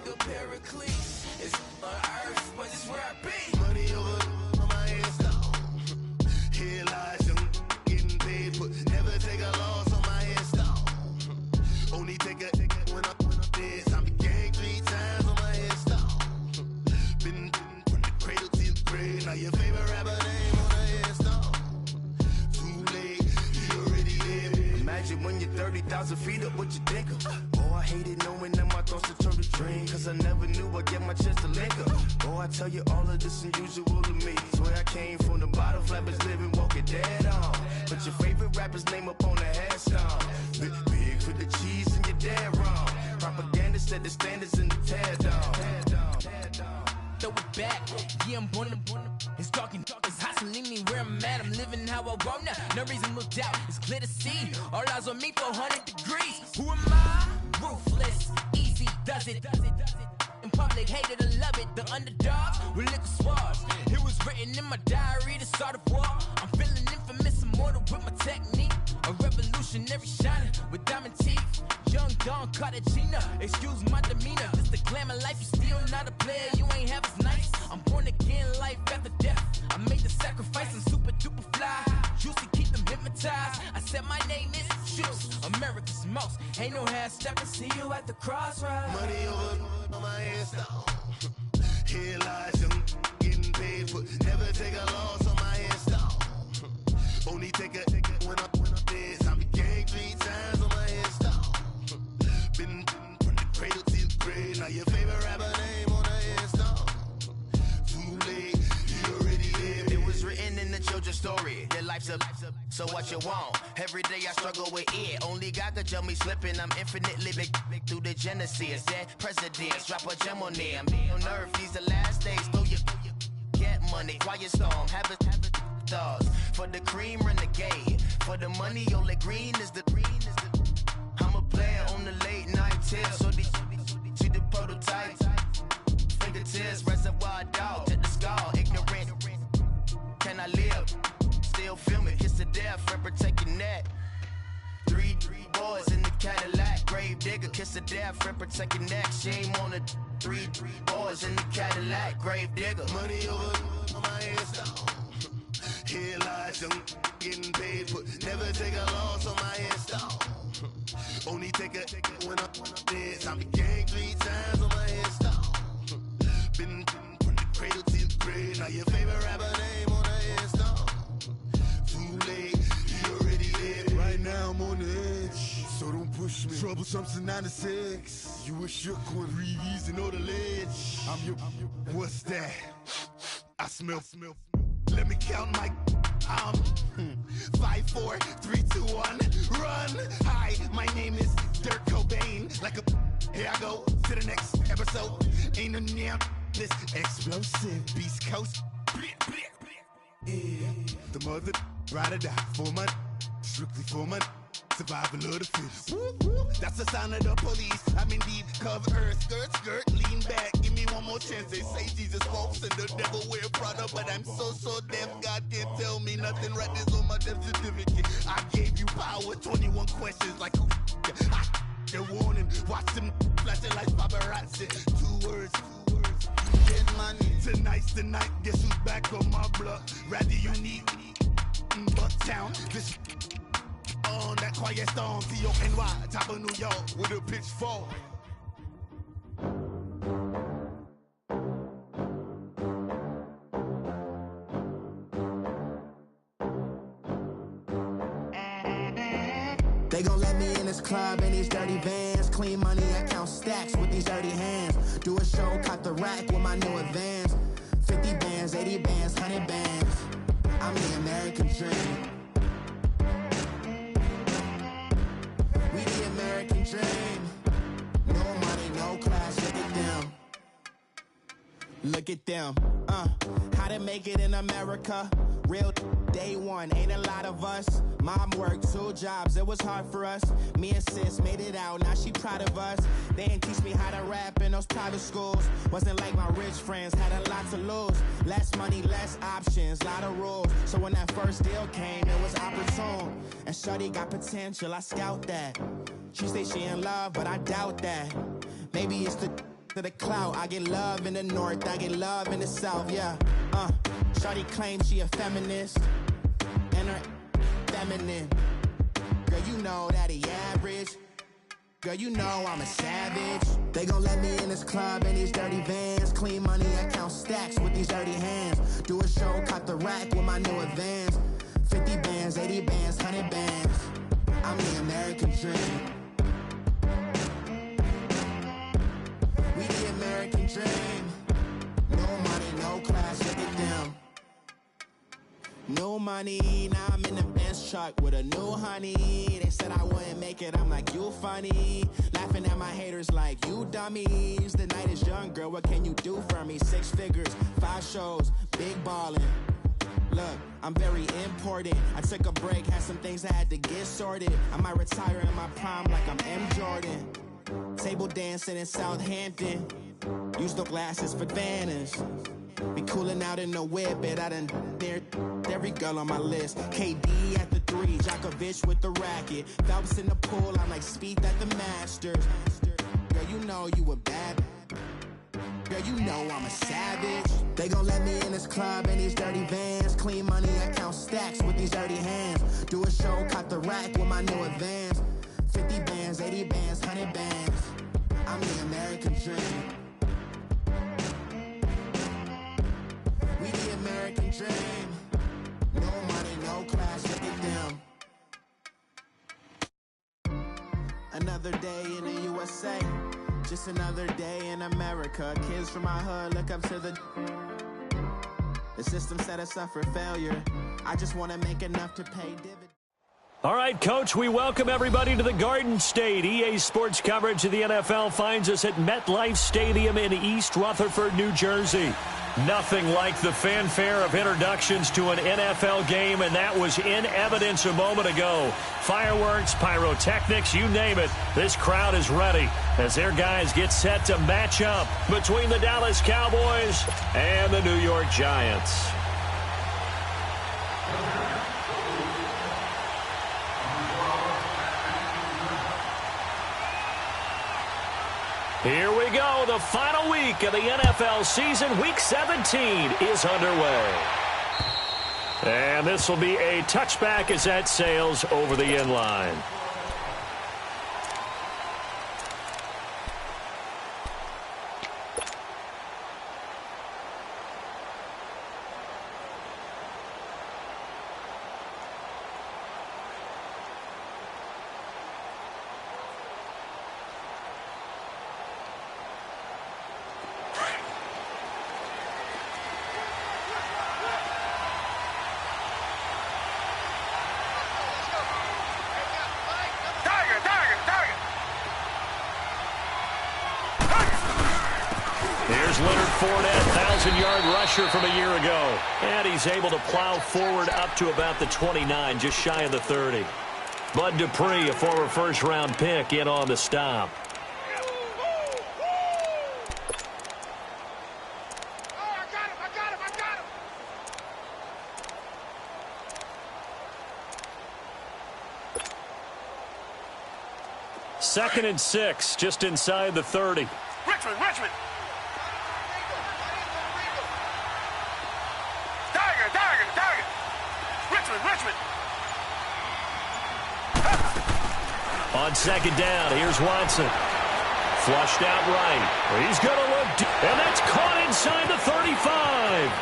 like a paraclete. It's on earth, but it's where I be. Money over on my headstone. Here lies young, getting paid, but never take a loss on my headstone. Only take a when I'm dead. I'm gang 3 times on my headstone. Been from the cradle to the grave. Now your favorite rapper name on the headstone. Too late, you already there. Imagine when you're 30,000 feet up, what you think of? Oh, I hated knowing that my thoughts would turn to dream. Cause I never knew I'd get my chance to link up. Oh, I tell you all of this unusual to me. Swear I came from the bottom, flappers living, walking dead on. Put your favorite rapper's name up on the headstone. Big for the cheese and you're dead wrong. Propaganda set the standards in the tear down. Throw it back, yeah, I'm born to. It's dark and dark, it's hot, so leave me where I'm at. I'm living how I want now. No reason to look out, it's clear to see. All eyes on me, 400 degrees. Who am I? Ruthless, easy, does it. In public, hated or love it. The underdogs with liquor swabs. It was written in my diary to start a war. I'm feeling infamous, immortal with my technique. A revolutionary shining with diamond teeth. Young Don Cartagena, excuse my demeanor. This the glamour life, you still not a player. You ain't half as nice. I'm born again, life after death. I made the sacrifice, I'm super duper fly. Juicy, keep them hypnotized. I said my name is Juice, America's most. Ain't no half stepping, see you at the crossroads. Money over on my headstone. Here lies young, getting paid, but never take a loss on my headstone. Only take a when I'm dead. I'm gang 3 times on my headstone. Been from the cradle to the grave. Now your favorite rapper name on the headstone. Too late, you already lived. It was written in the children's story. Their life's a so what you want? Every day I struggle with it. Only God could jump me slipping. I'm infinitely big through the genesis. Dead presidents, drop a gem on them. On earth, these the last days. Throw your get money, quiet storm, have it thoughts. For the cream, renegade. For the money, only green is the. I'm a player on the late night tip. So see the prototype. Fingertips, reservoir dog, to the skull. Ignorant. Can I live? Still film it, kiss to death, friend protect your neck. 3 boys in the Cadillac, grave digger, kiss to death, friend protect your neck. Shame on the 3 boys in the Cadillac, grave digger. Money over on my headstone. Here lies young, getting paid, but never take a loss on my headstone. Only take a when I'm dead. I'm gang 3 times on my headstone. Been from the cradle to the grave. Now your favorite rapper name on the headstone. Too late, you already lived. Right now I'm on the edge, so don't push me. Troublesome to 9 to 6. You a shook one, breeze and know the ledge. I'm your. What's that? I smell. Let me count my. 5, 4, 3, 2, 1, run. Hi, my name is Dirk Cobain. Like a, here I go to the next episode. Ain't no damn this explosive Beast Coast. Yeah, the mother ride or die for my, strictly for my. Survival of the fittest. That's the sign of the police. I'm indeed cover earth, skirt, lean back. Give me one more chance. They say Jesus walks and the devil wear Prada, but I'm so deaf. God can't tell me nothing. Right this on my death certificate. I gave you power. 21 questions like who? They're warning. Watch them flashing like paparazzi. 2 words. Get money. Tonight's the night. Guess who's back on my block? Rather unique. Bucktown. This. On that quiet storm, T-O-N-Y, top of New York, with a pitchfork. They gon' let me in this club in these dirty vans. Clean money, I count stacks with these dirty hands. Do a show, cop the rack with my new advance. 50 bands, 80 bands, 100 bands. I'm the American dream. We the American dream. No money, no class, look at them. Look at them. How to make it in America. Real day one, ain't a lot of us. Mom worked 2 jobs, it was hard for us. Me and sis made it out, now she proud of us. They didn't teach me how to rap in those private schools. Wasn't like my rich friends, had a lot to lose. Less money, less options, lot of rules. So when that first deal came, it was opportune. And shorty got potential, I scout that. She say she in love, but I doubt that. Maybe it's the to the clout. I get love in the north, I get love in the south, yeah. Shawty claims she a feminist, and her feminine. Girl, you know that he average. Girl, you know I'm a savage. They gon' let me in this club in these dirty vans. Clean money, I count stacks with these dirty hands. Do a show, caught the rack with my new advance. 50 bands, 80 bands, 100 bands. I'm the American dream. We the American dream. No money, no class, look at them. No money, now I'm in the Benz truck with a new honey. They said I wouldn't make it, I'm like, you funny. Laughing at my haters like, you dummies. The night is young, girl, what can you do for me? 6 figures, 5 shows, big ballin'. Look, I'm very important. I took a break, had some things I had to get sorted. I might retire in my prime like I'm M. Jordan. Table dancing in Southampton. Use the glasses for Vannas. Be cooling out in the whip, but I done there every girl on my list. KD at the 3, Djokovic with the racket. Phelps in the pool, I'm like Speed at the Masters. Girl, you know you a bad. Girl, you know I'm a savage. They gon' let me in this club in these dirty vans. Clean money, I count stacks with these dirty hands. Do a show, caught the rack with my new advance. 50 bands, 80 bands, 100 bands. I'm the American dream. We the American dream. No money, no class, look at them. Another day in the USA. Just another day in America. Kids from my hood look up to the system set us up for failure. I just want to make enough to pay dividends. All right, Coach, we welcome everybody to the Garden State. EA Sports coverage of the NFL finds us at MetLife Stadium in East Rutherford, New Jersey. Nothing like the fanfare of introductions to an NFL game, and that was in evidence a moment ago. Fireworks, pyrotechnics, you name it. This crowd is ready as their guys get set to match up between the Dallas Cowboys and the New York Giants. Here we go. The final week of the NFL season. Week 17 is underway. And this will be a touchback as that sails over the end line. Fournette, 1,000-yard rusher from a year ago. And he's able to plow forward up to about the 29, just shy of the 30. Bud Dupree, a former first-round pick, in on the stop. Second and 6, just inside the 30. Richmond! Richmond! On second down, here's Watson. Flushed out right. He's going to look deep, and that's caught inside the 35.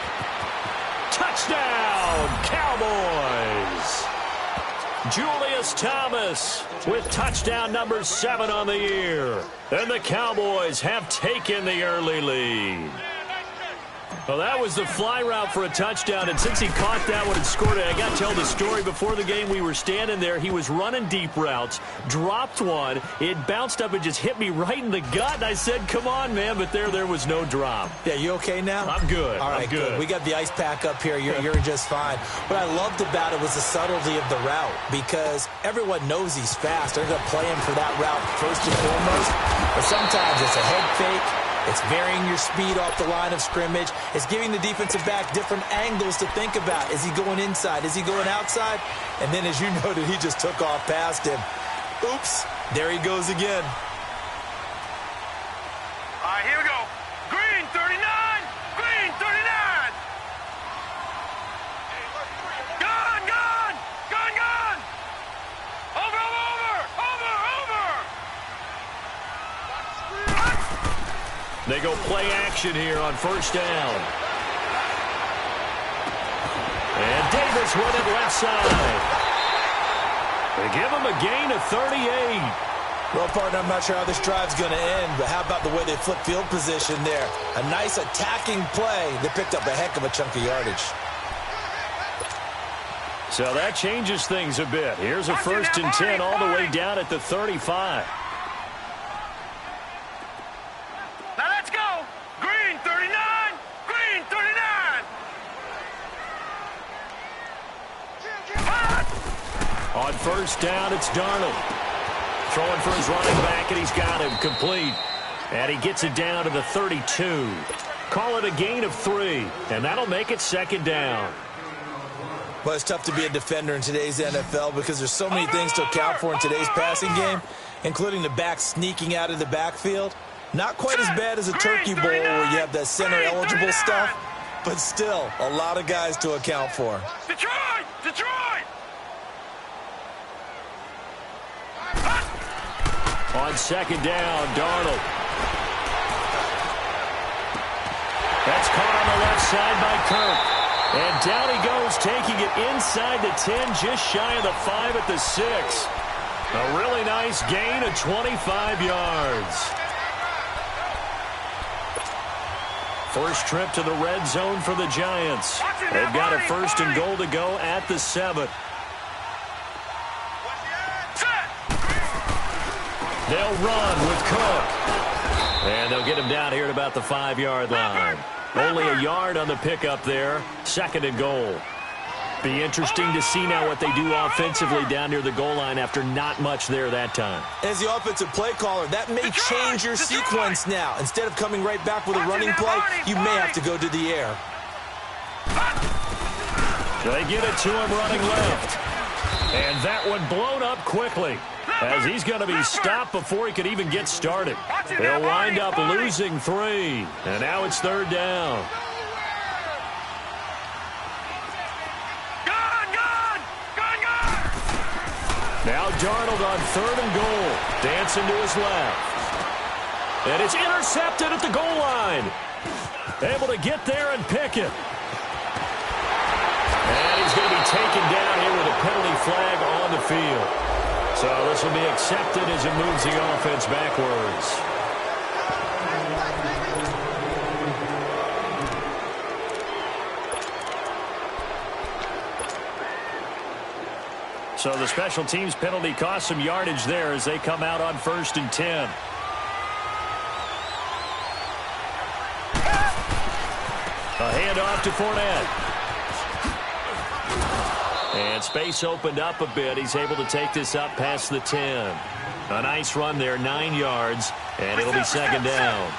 Touchdown, Cowboys. Julius Thomas with touchdown number 7 on the year. And the Cowboys have taken the early lead. Well, that was the fly route for a touchdown, and since he caught that one and scored it, I got to tell the story. Before the game, we were standing there. He was running deep routes, dropped one. It bounced up and just hit me right in the gut, and I said, come on, man, but there was no drop. Yeah, you okay now? I'm good. All right, I'm good. We got the ice pack up here. You're just fine. What I loved about it was the subtlety of the route, because everyone knows he's fast. They're going to play him for that route first and foremost, but sometimes it's a head fake. It's varying your speed off the line of scrimmage. It's giving the defensive back different angles to think about. Is he going inside? Is he going outside? And then, as you noted, he just took off past him. Oops, there he goes again. All right, here we go. They go play action here on first down. And Davis with it left side. They give him a gain of 38. Well, partner, I'm not sure how this drive's going to end, but how about the way they flip field position there? A nice attacking play. They picked up a heck of a chunk of yardage. So that changes things a bit. Here's a 1st and 10 all the way down at the 35. Now let's go. Green 39. Green 39. On first down, it's Darnold. Throwing for his running back, and he's got him complete. And he gets it down to the 32. Call it a gain of 3, and that'll make it 2nd down. Well, it's tough to be a defender in today's NFL because there's so many things to account for in today's passing game, including the back sneaking out of the backfield. Not quite as bad as a turkey bowl where you have the center-eligible stuff, but still a lot of guys to account for. Detroit! Detroit! On 2nd down, Darnold. That's caught on the left side by Kirk. And down he goes, taking it inside the 10, just shy of the 5 at the 6. A really nice gain of 25 yards. First trip to the red zone for the Giants. They've got a 1st and goal to go at the 7. They'll run with Cook. And they'll get him down here at about the 5-yard line. Only a yard on the pickup there. 2nd and goal. Be interesting to see now what they do offensively down near the goal line after not much there that time. As the offensive play caller, that may change your sequence now. Instead of coming right back with a running play, you may have to go to the air. They get it to him running left. And that one blown up quickly, as he's going to be stopped before he could even get started. They'll wind up losing 3. And now it's 3rd down. Now Darnold on 3rd and goal. Dancing to his left. And it's intercepted at the goal line. Able to get there and pick it. And he's going to be taken down here with a penalty flag on the field. So this will be accepted as it moves the offense backwards. So the special teams penalty cost some yardage there as they come out on 1st and 10. A handoff to Fournette. And space opened up a bit. He's able to take this up past the 10. A nice run there, 9 yards, and it'll be 2nd down.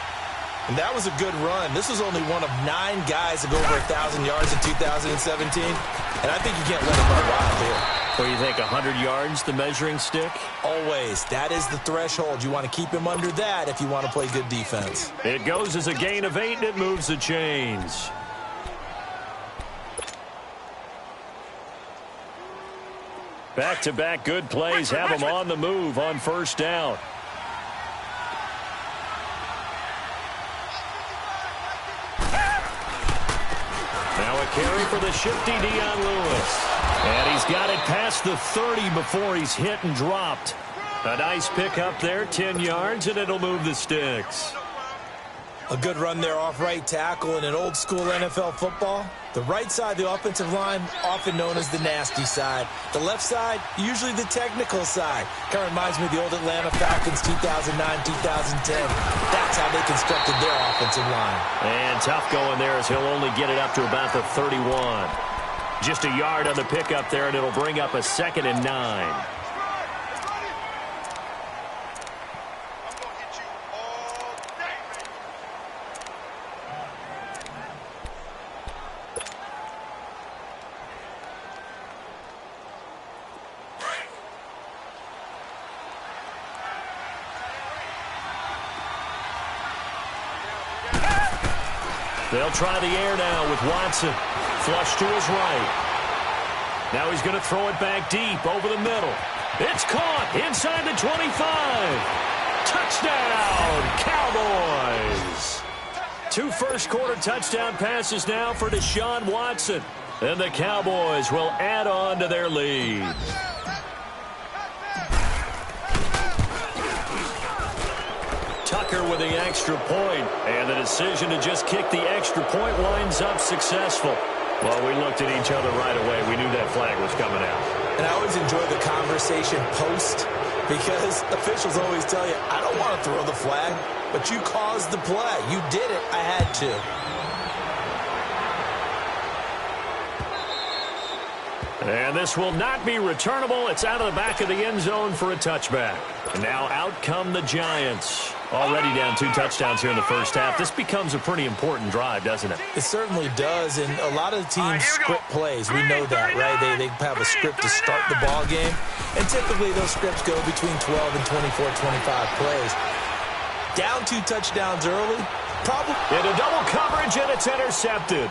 And that was a good run. This was only one of 9 guys to go over 1,000 yards in 2017. And I think you can't let him run wild here. What do you think, 100 yards, the measuring stick? Always. That is the threshold. You want to keep him under that if you want to play good defense. It goes as a gain of 8, and it moves the chains. Back-to-back good plays have him on the move on 1st down. Now a carry for the shifty Dion Lewis. And he's got it past the 30 before he's hit and dropped. A nice pickup there, 10 yards, and it'll move the sticks. A good run there off right tackle in an old-school NFL football. The right side, the offensive line, often known as the nasty side. The left side, usually the technical side. Kind of reminds me of the old Atlanta Falcons 2009-2010. That's how they constructed their offensive line. And tough going there as he'll only get it up to about the 31. Just a yard on the pickup there, and it'll bring up a 2nd and 9. They'll try the air now with Watson. Flush to his right. Now he's going to throw it back deep over the middle. It's caught inside the 25. Touchdown, Cowboys. 2 first-quarter touchdown passes now for Deshaun Watson. And the Cowboys will add on to their lead. Tucker with the extra point, and the decision to just kick the extra point winds up successful. Well, we looked at each other right away. We knew that flag was coming out. And I always enjoy the conversation post, because officials always tell you, I don't want to throw the flag, but you caused the play. You did it. I had to. And this will not be returnable. It's out of the back of the end zone for a touchback. And now out come the Giants. Already down 2 touchdowns here in the first half. This becomes a pretty important drive, doesn't it? It certainly does, and a lot of the teams script plays. We know that, right? They have a script to start the ball game, and typically those scripts go between 12 and 24, 25 plays. Down 2 touchdowns early, probably. Into double coverage, and it's intercepted.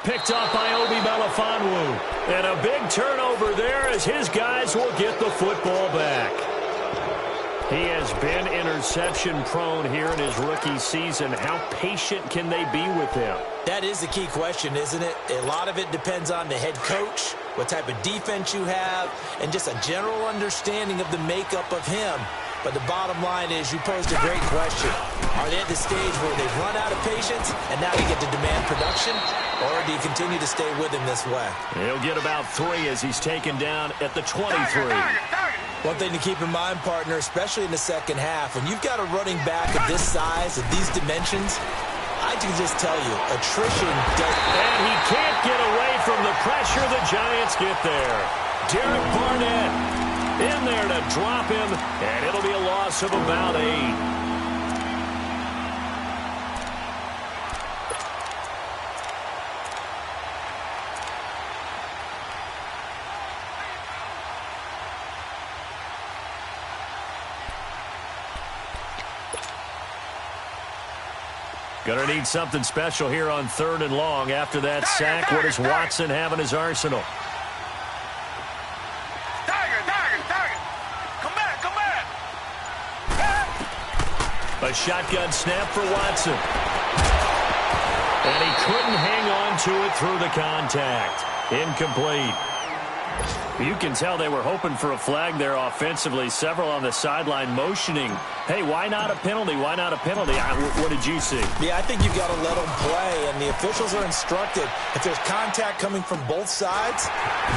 Picked off by Obi Melifonwu. And a big turnover there as his guys will get the football back. He has been interception-prone here in his rookie season. How patient can they be with him? That is the key question, isn't it? A lot of it depends on the head coach, what type of defense you have, and just a general understanding of the makeup of him. But the bottom line is you posed a great question. Are they at the stage where they've run out of patience and now they get to demand production? Or do you continue to stay with him this way? He'll get about 3 as he's taken down at the 23. One thing to keep in mind, partner, especially in the second half, when you've got a running back of this size, of these dimensions, I can just tell you, attrition does... And he can't get away from the pressure. The Giants get there. Derek Barnett in there to drop him, and it'll be a loss of about 8. Going to need something special here on 3rd and long. After that sack, what does Watson have in his arsenal? A shotgun snap for Watson. And he couldn't hang on to it through the contact. Incomplete. You can tell they were hoping for a flag there offensively. Several on the sideline motioning. Hey, why not a penalty? Why not a penalty? What did you see? Yeah, I think you've got to let them play, and the officials are instructed. If there's contact coming from both sides,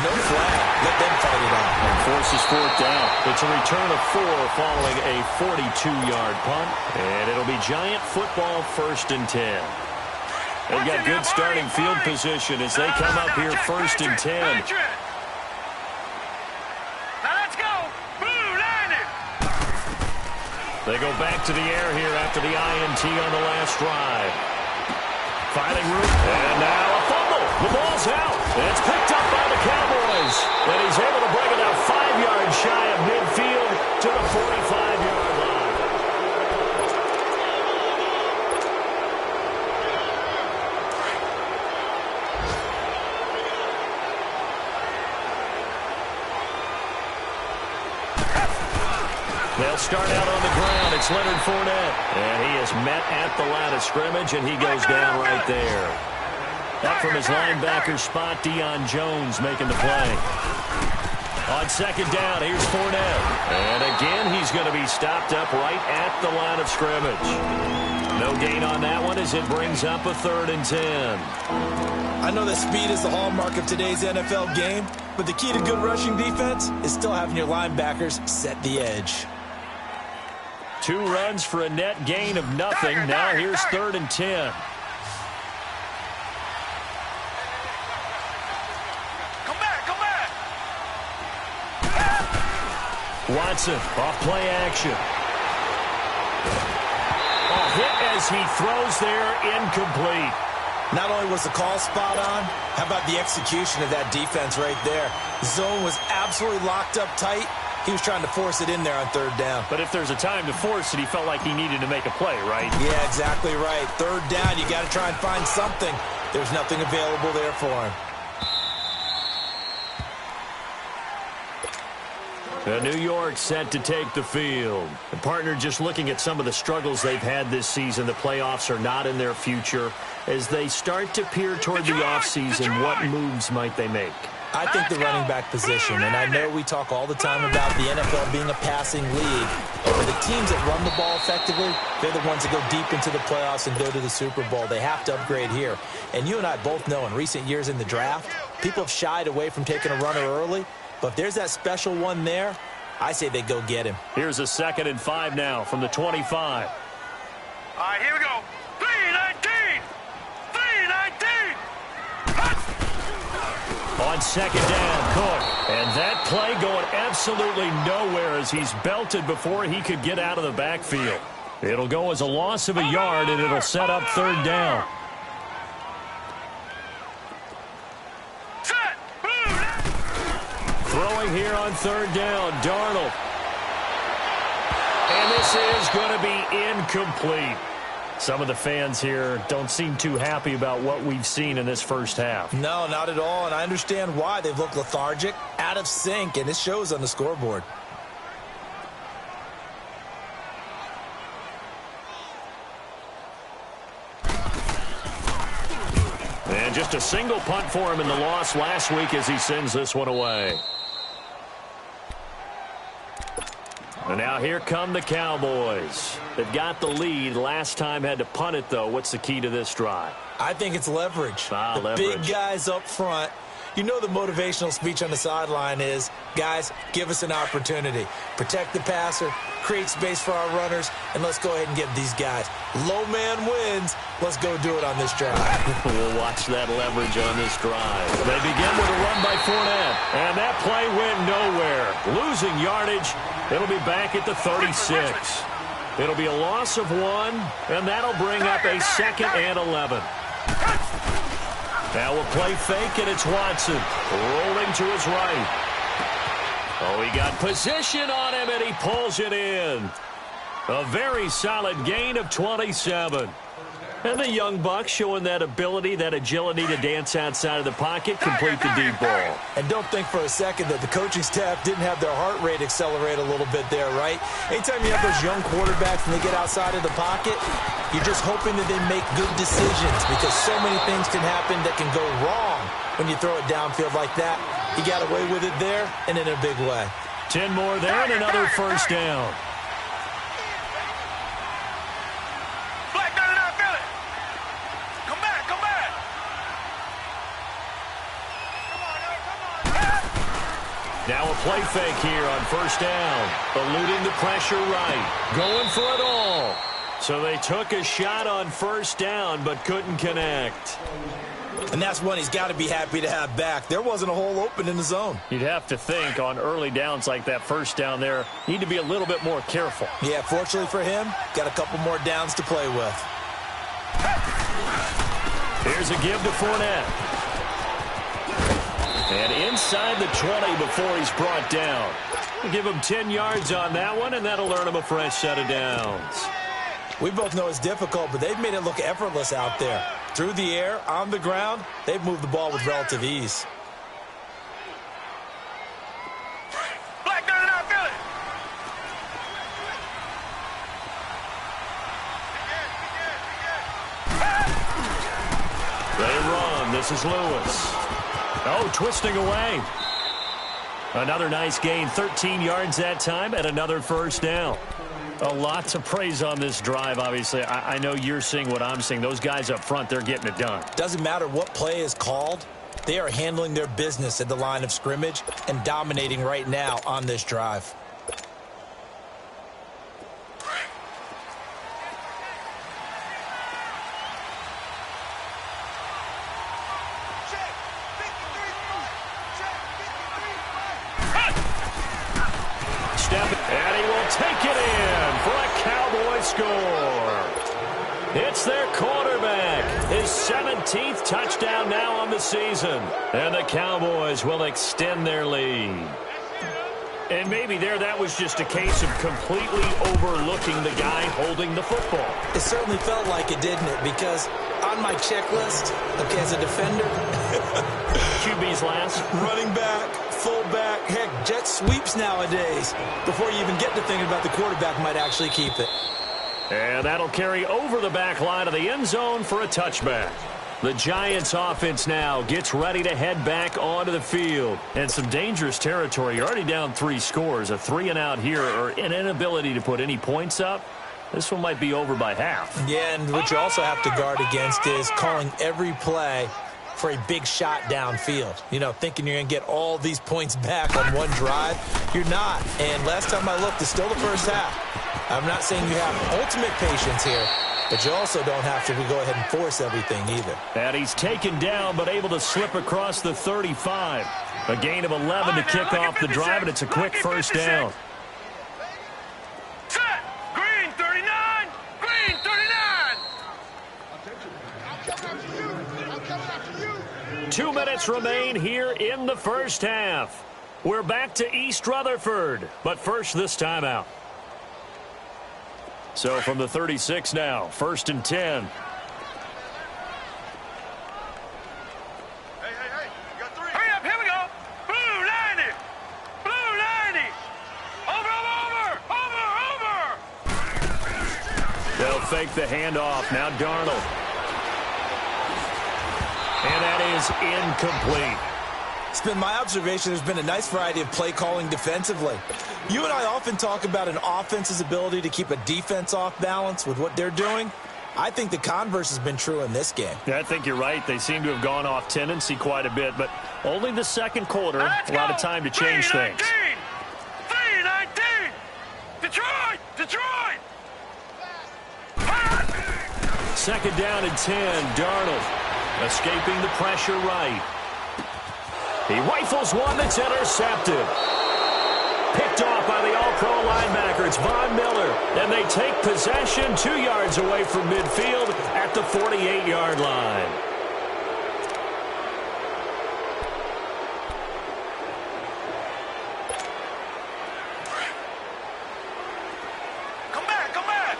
no flag. Let them fight it out. And forces 4th down. It's a return of 4 following a 42-yard punt, and it'll be Giant football 1st and 10. They've got good starting field position as they come up here 1st and 10. They go back to the air here after the INT on the last drive. Finding room, and now a fumble. The ball's out. It's picked up by the Cowboys. And he's able to bring it out 5 yards shy of midfield to the 45-yard line. They'll start out on the ground. It's Leonard Fournette. And he is met at the line of scrimmage, and he goes down right there. Up from his linebacker spot, Deion Jones making the play. On 2nd down, here's Fournette. And again, he's going to be stopped up right at the line of scrimmage. No gain on that one as it brings up a 3rd and 10. I know that speed is the hallmark of today's NFL game, but the key to good rushing defense is still having your linebackers set the edge. 2 runs for a net gain of nothing. Now here's 3rd and 10. Watson off play action. A hit as he throws there, incomplete. Not only was the call spot on, how about the execution of that defense right there? Zone was absolutely locked up tight. He was trying to force it in there on 3rd down. But if there's a time to force it, he felt like he needed to make a play, right? Yeah, exactly right. 3rd down, you got to try and find something. There's nothing available there for him. New York set to take the field. The partner, just looking at some of the struggles they've had this season, the playoffs are not in their future. As they start to peer toward the offseason, what moves might they make? I think the running back position, and I know we talk all the time about the NFL being a passing league, but the teams that run the ball effectively, they're the ones that go deep into the playoffs and go to the Super Bowl. They have to upgrade here. And you and I both know in recent years in the draft, people have shied away from taking a runner early, but if there's that special one there, I say they go get him. Here's a 2nd and 5 now from the 25. All right, here we go. 3-19! 3-19! On 2nd down, Cook. And that play going absolutely nowhere as he's belted before he could get out of the backfield. It'll go as a loss of a yard, and it'll set up 3rd down. Throwing here on 3rd down, Darnold. And this is going to be incomplete. Some of the fans here don't seem too happy about what we've seen in this first half. No, not at all, and I understand why. They've looked lethargic, out of sync, and it shows on the scoreboard. And just a single punt for him in the loss last week as he sends this one away. And now here come the Cowboys. They've got the lead. Last time had to punt it, though. What's the key to this drive? I think it's leverage. Leverage. Big guys up front. You know the motivational speech on the sideline is, guys, give us an opportunity. Protect the passer, create space for our runners, and let's go ahead and get these guys. Low man wins. Let's go do it on this drive. We'll watch that leverage on this drive. They begin with a run by Fournette, and that play went nowhere. Losing yardage. It'll be back at the 36. It'll be a loss of 1, and that'll bring up a 2nd and 11. Now we'll play fake, and it's Watson rolling to his right. Oh, he got position on him, and he pulls it in. A very solid gain of 27. And the young buck showing that ability, that agility to dance outside of the pocket, complete the deep ball. And don't think for a second that the coaching staff didn't have their heart rate accelerate a little bit there, right? Anytime you have those young quarterbacks and they get outside of the pocket, you're just hoping that they make good decisions because so many things can happen that can go wrong when you throw it downfield like that. He got away with it there and in a big way. 10 more there and another first down. Now a play fake here on first down. Eluding the pressure right. Going for it all. So they took a shot on first down but couldn't connect. And that's one he's got to be happy to have back. There wasn't a hole open in the zone. You'd have to think on early downs like that first down there, need to be a little bit more careful. Yeah, fortunately for him, got a couple more downs to play with. Here's a give to Fournette. And inside the 20 before he's brought down. We'll give him 10 yards on that one, and that'll earn him a fresh set of downs. We both know it's difficult, but they've made it look effortless out there. Through the air, on the ground, they've moved the ball with relative ease. They run. This is Lewis. Oh, twisting away. Another nice gain, 13 yards that time, and another first down. A lot to praise on this drive, obviously. I know you're seeing what I'm seeing. Those guys up front, they're getting it done. Doesn't matter what play is called. They are handling their business at the line of scrimmage and dominating right now on this drive. And he will take it in for a Cowboy score. It's their quarterback. His 17th touchdown now on the season. And the Cowboys will extend their lead. And maybe there that was just a case of completely overlooking the guy holding the football. It certainly felt like it, didn't it? Because on my checklist, okay, as a defender, QB's last. running back, fullback. Heck, jet sweeps nowadays. Before you even get to thinking about the quarterback might actually keep it. And that'll carry over the back line of the end zone for a touchback. The Giants offense now gets ready to head back onto the field. And some dangerous territory. You're already down 3 scores. A 3-and-out here or an inability to put any points up. This one might be over by half. Yeah, and what you also have to guard against is calling every play for a big shot downfield. You know, thinking you're going to get all these points back on one drive. You're not. And last time I looked, it's still the first half. I'm not saying you have ultimate patience here, but you also don't have to go ahead and force everything either. And he's taken down but able to slip across the 35. A gain of 11 to kick off the drive, and it's a quick first down. Set! Green 39! Green 39! 2 minutes remain here in the first half. We're back to East Rutherford, but first this time out. So from the 36 now, 1st and 10. Hey, you got 3. Hurry up, here we go. Blue 90. Blue 90. Over. They'll fake the handoff. Now Darnold. And that is incomplete. It's been my observation there's been a nice variety of play calling defensively. You and I often talk about an offense's ability to keep a defense off balance with what they're doing. I think the converse has been true in this game. Yeah, I think you're right. They seem to have gone off tendency quite a bit, but only the second quarter, a lot of time to change things. 3-19! Detroit! Detroit! Second down and 10, Darnold escaping the pressure right. He rifles one that's intercepted. Picked off by the all-pro linebacker. It's Von Miller. And they take possession 2 yards away from midfield at the 48-yard line. Come back, come back!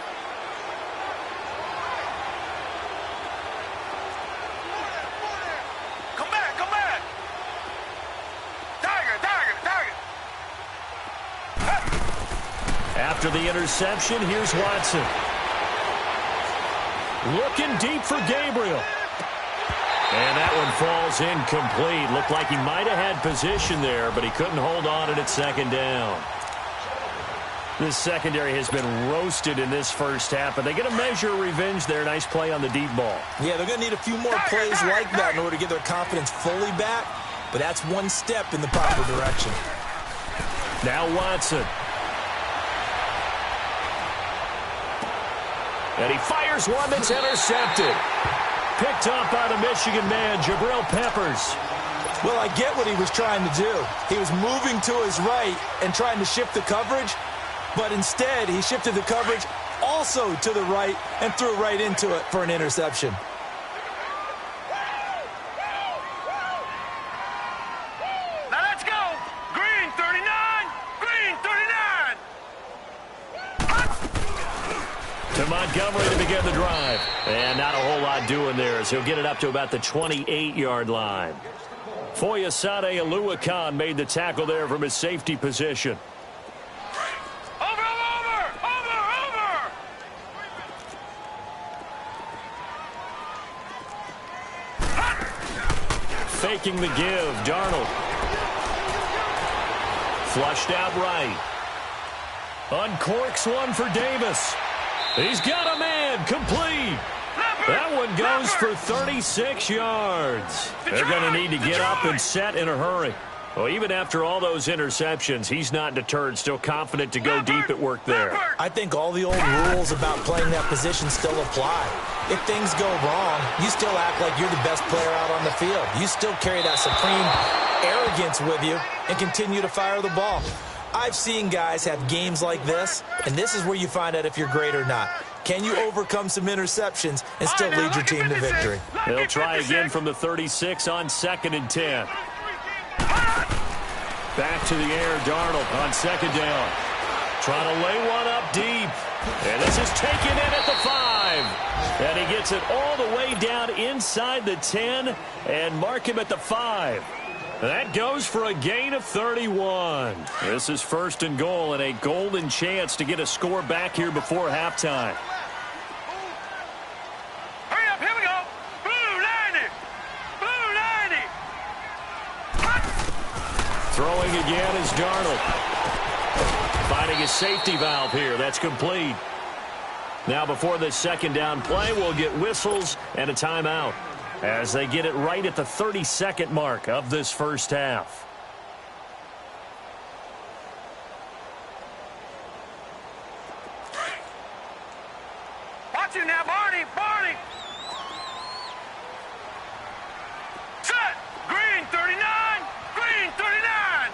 Come back, come back! Tiger, tiger, tiger! After the interception, here's Watson. Looking deep for Gabriel. And that one falls incomplete. Looked like he might have had position there, but he couldn't hold on at second down. This secondary has been roasted in this first half, but they get a measure of revenge there. Nice play on the deep ball. Yeah, they're going to need a few more plays like that in order to get their confidence fully back, but that's one step in the proper direction. Now Watson. And he fires one that's intercepted. Picked up by the Michigan man, Jabril Peppers. Well, I get what he was trying to do. He was moving to his right and trying to shift the coverage, but instead he shifted the coverage also to the right and threw right into it for an interception. Now let's go! Green 39! Green 39! To Montgomery to begin the drive. And not a whole lot doing there as he'll get it up to about the 28-yard line. Foyesade Oluwakan made the tackle there from his safety position. Over! Faking the give, Darnold. Flushed out right. Uncorks one for Davis. He's got a man, complete. That one goes for 36 yards. They're going to need to get up and set in a hurry. Well, even after all those interceptions, he's not deterred, still confident to go deep at work there. I think all the old rules about playing that position still apply. If things go wrong, you still act like you're the best player out on the field. You still carry that supreme arrogance with you and continue to fire the ball. I've seen guys have games like this, and this is where you find out if you're great or not. Can you overcome some interceptions and still lead your team to victory? They'll try again from the 36 on 2nd and 10. Back to the air, Darnold on 2nd down. Trying to lay one up deep. And this is taken in at the 5. And he gets it all the way down inside the 10 and mark him at the 5. That goes for a gain of 31. This is 1st and goal and a golden chance to get a score back here before halftime. Hurry up, here we go. Blue 90. Blue 90. Throwing again is Darnold. Finding a safety valve here. That's complete. Now before this 2nd down play, we'll get whistles and a timeout as they get it right at the 32nd mark of this first half. Watch it now, Barney. Barney. Set. Green 39. Green 39.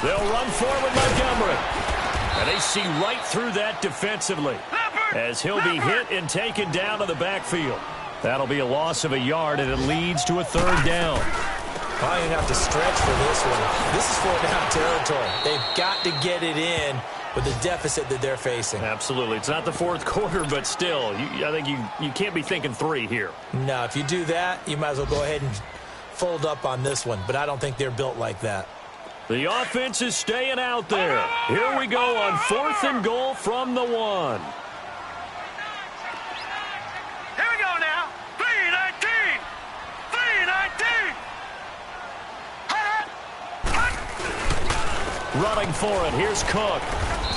They'll run forward Montgomery. And they see right through that defensively as he'll be hit and taken down to the backfield. That'll be a loss of a yard, and it leads to a 3rd down. Probably going to have to stretch for this one. This is 4th down territory. They've got to get it in with the deficit that they're facing. Absolutely. It's not the 4th quarter, but still, I think you can't be thinking 3 here. No, if you do that, you might as well go ahead and fold up on this one, but I don't think they're built like that. The offense is staying out there. Here we go on 4th and goal from the 1. Here we go now. 319. 319. Running for it. Here's Cook.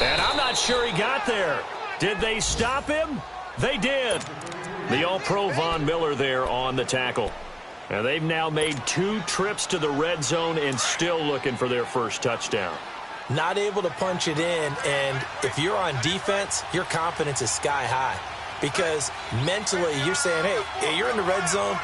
And I'm not sure he got there. Did they stop him? They did. The All-Pro Von Miller there on the tackle. And they've now made 2 trips to the red zone and still looking for their first touchdown. Not able to punch it in, and if you're on defense, your confidence is sky high. Because mentally, you're saying, hey, you're in the red zone.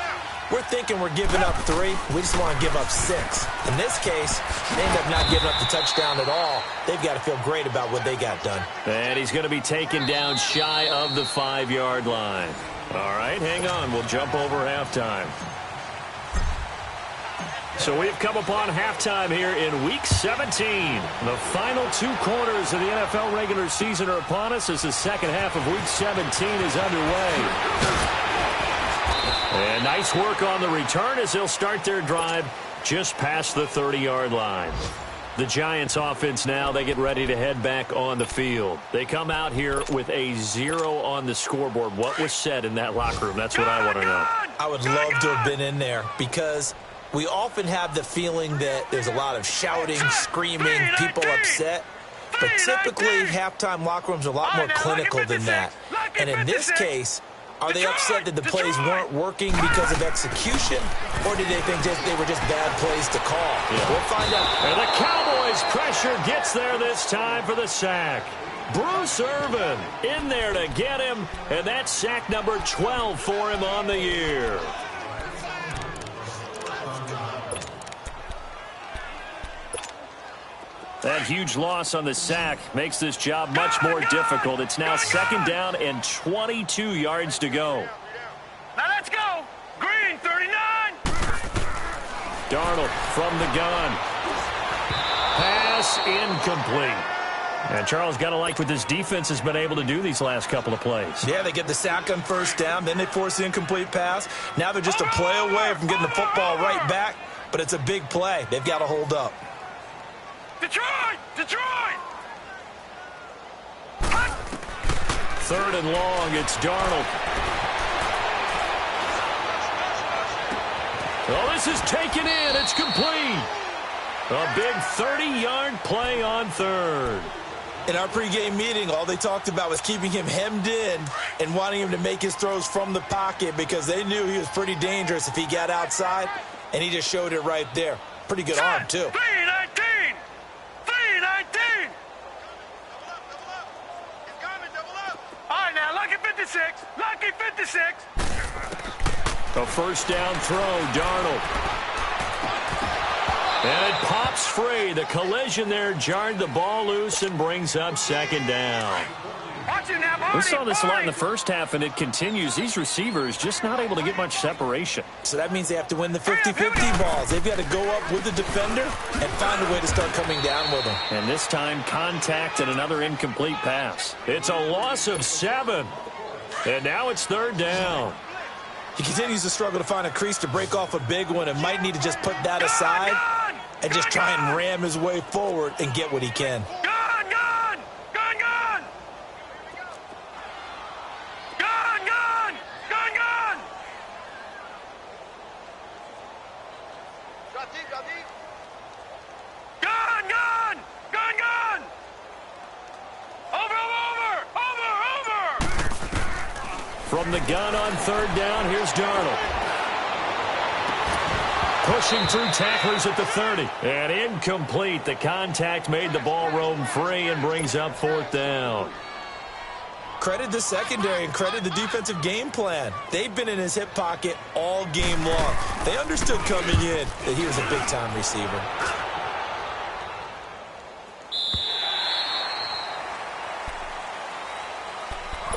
We're thinking we're giving up 3. We just want to give up 6. In this case, they end up not giving up the touchdown at all. They've got to feel great about what they got done. And he's going to be taken down shy of the 5-yard line. All right, hang on. We'll jump over halftime. So we've come upon halftime here in Week 17. The final 2 quarters of the NFL regular season are upon us as the second half of Week 17 is underway. And nice work on the return as they'll start their drive just past the 30-yard line. The Giants offense now, they get ready to head back on the field. They come out here with a 0 on the scoreboard. What was said in that locker room? That's what I want to know. I would love to have been in there because we often have the feeling that there's a lot of shouting, screaming, people upset. But typically, halftime locker rooms are a lot more clinical than that. And in this case, are they upset that the plays weren't working because of execution? Or did they think they were just bad plays to call? Yeah. We'll find out. And the Cowboys' pressure gets there this time for the sack. Bruce Irvin in there to get him. And that's sack number 12 for him on the year. That huge loss on the sack makes this job much more difficult. It's now 2nd down and 22 yards to go. Now let's go. Green 39. Darnold from the gun. Pass incomplete. And Charles, got to like what this defense has been able to do these last couple of plays. Yeah, they get the sack on 1st down, then they force the incomplete pass. Now they're just a play away from getting the football right back, but it's a big play. They've got to hold up. Detroit! Detroit! 3rd and long, it's Darnold. Oh, this is taken in. It's complete. A big 30-yard play on 3rd. In our pregame meeting, all they talked about was keeping him hemmed in and wanting him to make his throws from the pocket because they knew he was pretty dangerous if he got outside, and he just showed it right there. Pretty good arm, too. 319! 319! All right, now, lucky 56. Lucky 56. A 1st down throw, Darnold. And it pops free. The collision there jarred the ball loose and brings up 2nd down. We saw this a lot in the first half, and it continues. These receivers just not able to get much separation. So that means they have to win the 50-50 balls. They've got to go up with the defender and find a way to start coming down with them. And this time, contact and another incomplete pass. It's a loss of 7. And now it's 3rd down. He continues to struggle to find a crease to break off a big one and might need to just put that aside and just try and ram his way forward and get what he can. From the gun on third down, here's Darnold. Pushing through tacklers at the 30. And incomplete. The contact made the ball roam free and brings up fourth down. Credit the secondary and credit the defensive game plan. They've been in his hip pocket all game long. They understood coming in that he was a big-time receiver.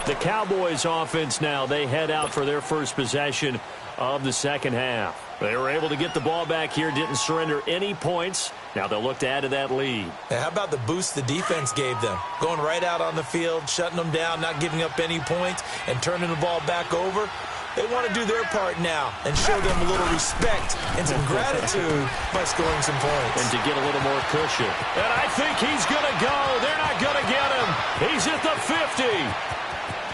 The Cowboys offense now, they head out for their first possession of the second half. They were able to get the ball back here, didn't surrender any points. Now they'll look to add to that lead. Now, how about the boost the defense gave them? Going right out on the field, shutting them down, not giving up any points, and turning the ball back over. They want to do their part now and show them a little respect and some gratitude by scoring some points. And to get a little more cushion. And I think he's going to go. They're not going to get him. He's at the 50.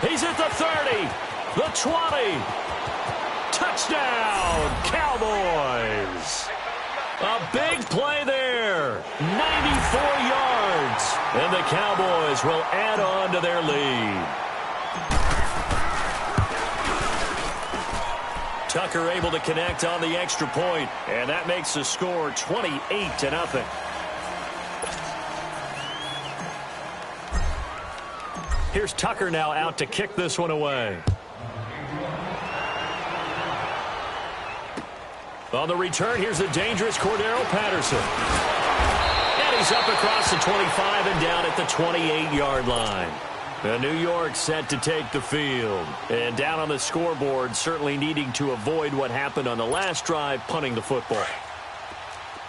He's at the 30, the 20. Touchdown, Cowboys. A big play there, 94 yards. And the Cowboys will add on to their lead. Tucker able to connect on the extra point, and that makes the score 28-0. Here's Tucker now out to kick this one away. On the return, here's the dangerous Cordero Patterson. And he's up across the 25 and down at the 28-yard line. New York set to take the field. And down on the scoreboard, certainly needing to avoid what happened on the last drive, punting the football.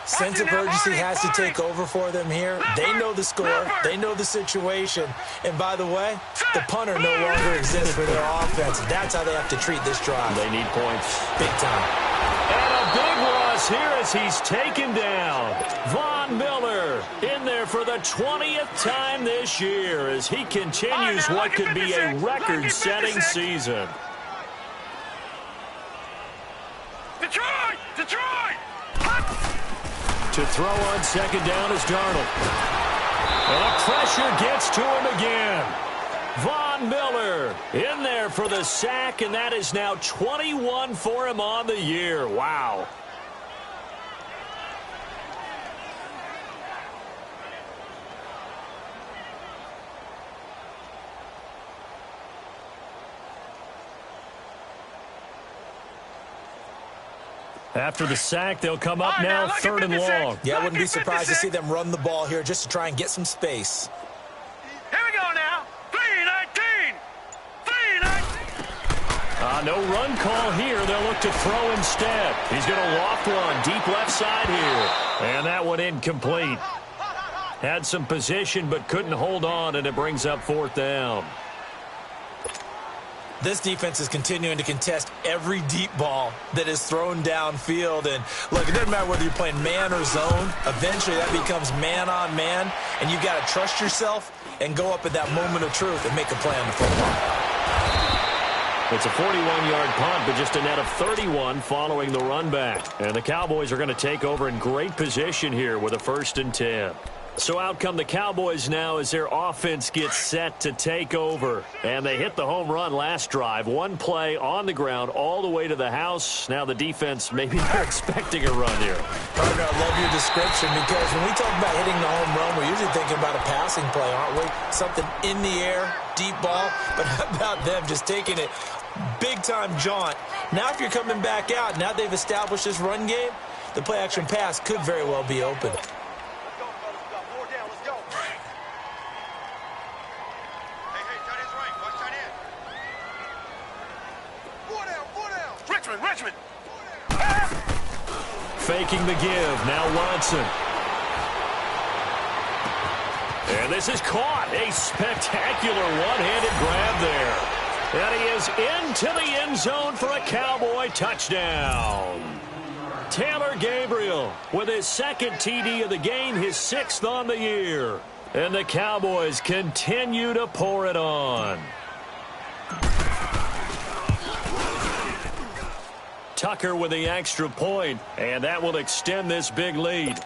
Sense of urgency has to take over for them here. They know the score. They know the situation. And by the way, the punter no longer exists for their offense. That's how they have to treat this drive. They need points. Big time. And a big loss here as he's taken down. Von Miller in there for the 20th time this year as he continues what could be a record-setting season. Detroit! To throw on second down is Darnold. And the pressure gets to him again. Von Miller in there for the sack, and that is now 21 for him on the year. Wow. After the sack, they'll come up now third and long. Yeah, I wouldn't be surprised to see them run the ball here just to try and get some space. Here we go now. 3-19. No run call here. They'll look to throw instead. He's going to loft one deep left side here. And that one incomplete. Had some position but couldn't hold on, and it brings up fourth down. This defense is continuing to contest every deep ball that is thrown downfield. And, look, it doesn't matter whether you're playing man or zone. Eventually, that becomes man-on-man, and you've got to trust yourself and go up at that moment of truth and make a play on the football. It's a 41-yard punt, but just a net of 31 following the run back. And the Cowboys are going to take over in great position here with a 1st and 10. So out come the Cowboys now as their offense gets set to take over. And they hit the home run last drive. One play on the ground all the way to the house. Now the defense, maybe they're expecting a run here. Partner, I love your description because when we talk about hitting the home run, we're usually thinking about a passing play, aren't we? Something in the air, deep ball. But how about them just taking it big-time jaunt? Now if you're coming back out, now they've established this run game, the play-action pass could very well be open. Richmond. Faking the give. Now Watson. And this is caught. A spectacular one-handed grab there. And he is into the end zone for a Cowboy touchdown. Taylor Gabriel with his second TD of the game, his 6th on the year. And the Cowboys continue to pour it on. Tucker with the extra point, and that will extend this big lead.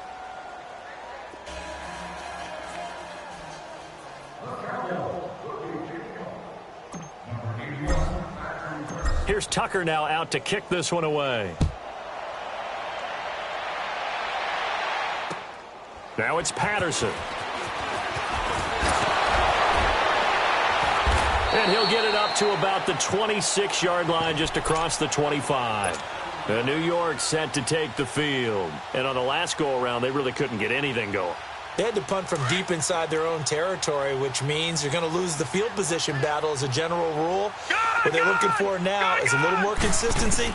Here's Tucker now out to kick this one away. Now it's Patterson. And he'll get it up to about the 26-yard line, just across the 25. And New York set to take the field. And on the last go-around, they really couldn't get anything going. They had to punt from deep inside their own territory, which means you're going to lose the field position battle as a general rule. What they're looking for now is a little more consistency,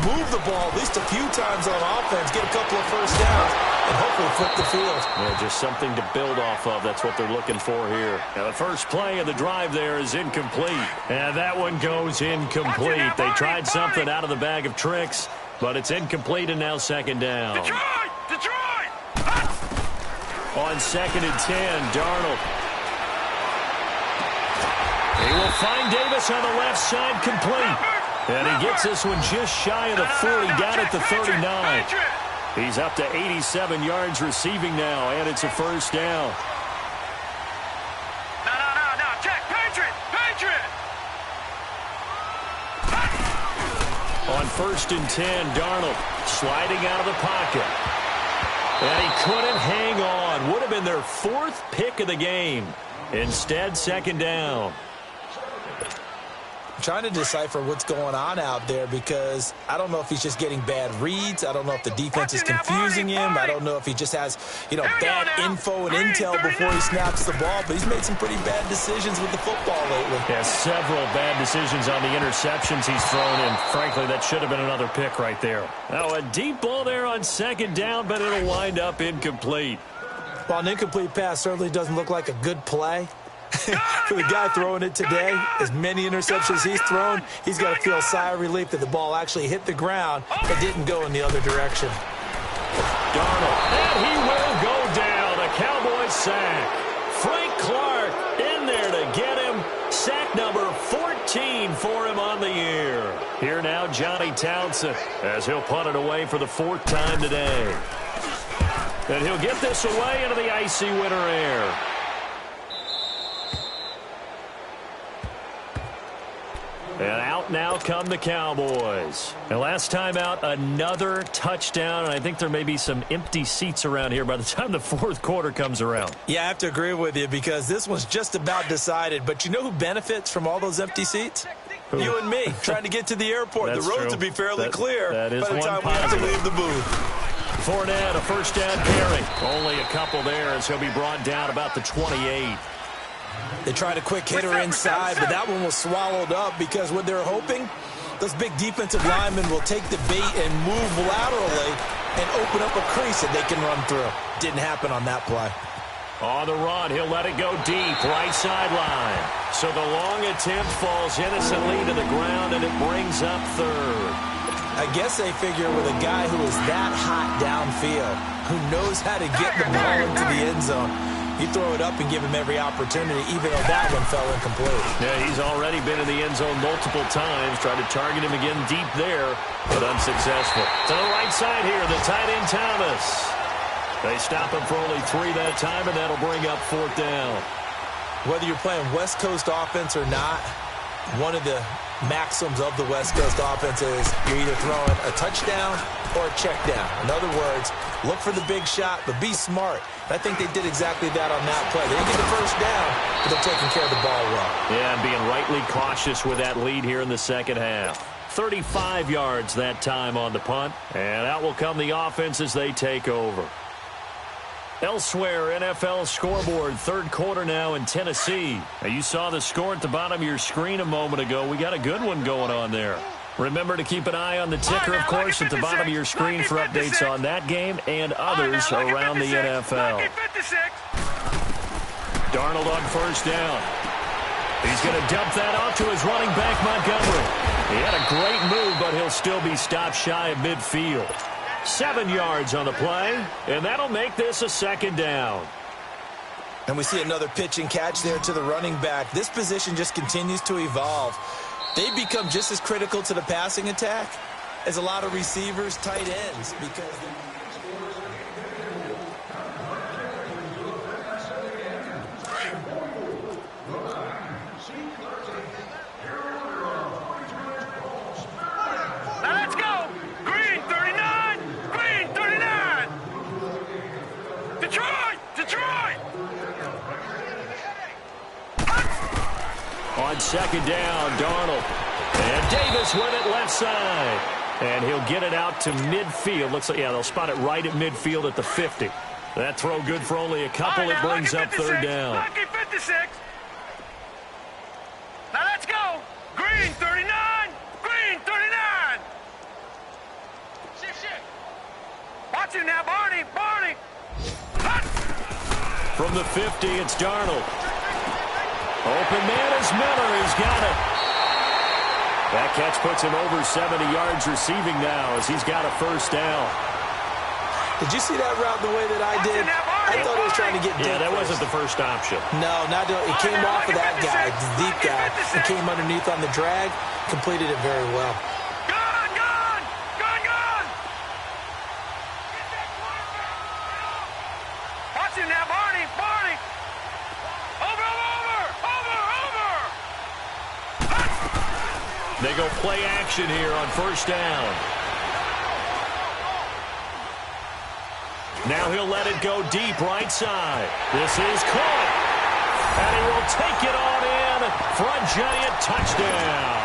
move the ball at least a few times on offense, get a couple of first downs, and hopefully flip the field. Yeah, just something to build off of. That's what they're looking for here. Now, the first play of the drive there is incomplete. And that one goes incomplete. They tried something out of the bag of tricks, but it's incomplete, and now second down. Detroit! On 2nd and 10, Darnold. He will find Davis on the left side, complete. And he gets this one just shy of the 40, down at the 39. He's up to 87 yards receiving now, and it's a first down. No, check, Patriot! On 1st and 10, Darnold sliding out of the pocket. And he couldn't hang on. Would have been their 4th pick of the game. Instead, second down. I'm trying to decipher what's going on out there because I don't know if he's just getting bad reads. I don't know if the defense is confusing him. I don't know if he just has, bad info and intel before he snaps the ball. But he's made some pretty bad decisions with the football lately. Yeah, several bad decisions on the interceptions he's thrown, and frankly, that should have been another pick right there. Now, a deep ball there on second down, but it'll wind up incomplete. Well, an incomplete pass certainly doesn't look like a good play. For the guy throwing it today, as many interceptions he's thrown, he's got to feel a sigh of relief that the ball actually hit the ground but didn't go in the other direction. Darnold, and he will go down. A Cowboys sack. Frank Clark in there to get him. Sack number 14 for him on the year. Here now, Johnny Townsend, as he'll punt it away for the 4th time today. And he'll get this away into the icy winter air. And out now come the Cowboys. And last time out, another touchdown. And I think there may be some empty seats around here by the time the 4th quarter comes around. Yeah, I have to agree with you because this one's just about decided. But you know who benefits from all those empty seats? Who? You and me, trying to get to the airport. The roads will be fairly clear by the time we have to leave the booth. Fournette, a first down carry. Only a couple there as he'll be brought down about the 28. They tried a quick hitter inside, but that one was swallowed up because what they're hoping, those big defensive linemen will take the bait and move laterally and open up a crease that they can run through. Didn't happen on that play. On the run, he'll let it go deep, right sideline. So the long attempt falls innocently to the ground, and it brings up 3rd. I guess they figure with a guy who is that hot downfield, who knows how to get the ball into the end zone, you throw it up and give him every opportunity, even though that one fell incomplete. Yeah, he's already been in the end zone multiple times. Tried to target him again deep there, but unsuccessful. To the right side here, the tight end Thomas. They stop him for only 3 that time, and that'll bring up 4th down. Whether you're playing West Coast offense or not, one of the maxims of the West Coast offense is you're either throwing a touchdown or a check down. In other words, look for the big shot, but be smart. I think they did exactly that on that play. They didn't get the first down, but they're taking care of the ball well. Yeah, and being rightly cautious with that lead here in the second half. 35 yards that time on the punt, and out will come the offense as they take over. Elsewhere, NFL scoreboard, 3rd quarter now in Tennessee. Now, you saw the score at the bottom of your screen a moment ago. We got a good one going on there. Remember to keep an eye on the ticker, of course, at the bottom of your screen for updates on that game and others around the NFL. Darnold on first down. He's going to dump that off to his running back, Montgomery. He had a great move, but he'll still be stopped shy of midfield. 7 yards on the play, and that'll make this a second down. And we see another pitch and catch there to the running back. This position just continues to evolve. They become just as critical to the passing attack as a lot of receivers, tight ends, because... On second down, Darnold. And Davis with it left side. And he'll get it out to midfield. Looks like, yeah, they'll spot it right at midfield at the 50. That throw good for only a couple. It brings up third down. Lucky 56. Now let's go. Green 39. Green 39. Watch it now, Barney. Barney. From the 50, it's Darnold. Open man is Miller. He's got it. That catch puts him over 70 yards receiving now as he's got a first down. Did you see that route the way that I did? I thought he was trying to get deep. Yeah, that first. wasn't the first option. No, not doing. It came off of that guy, the deep guy, and came underneath on the drag. Completed it very well. Gone, gone, gone, gone. Watch it now, Barney, Barney. Over, over, over, over. They go play action here on first down. Now he'll let it go deep right side. This is caught. And he will take it on in for a giant touchdown.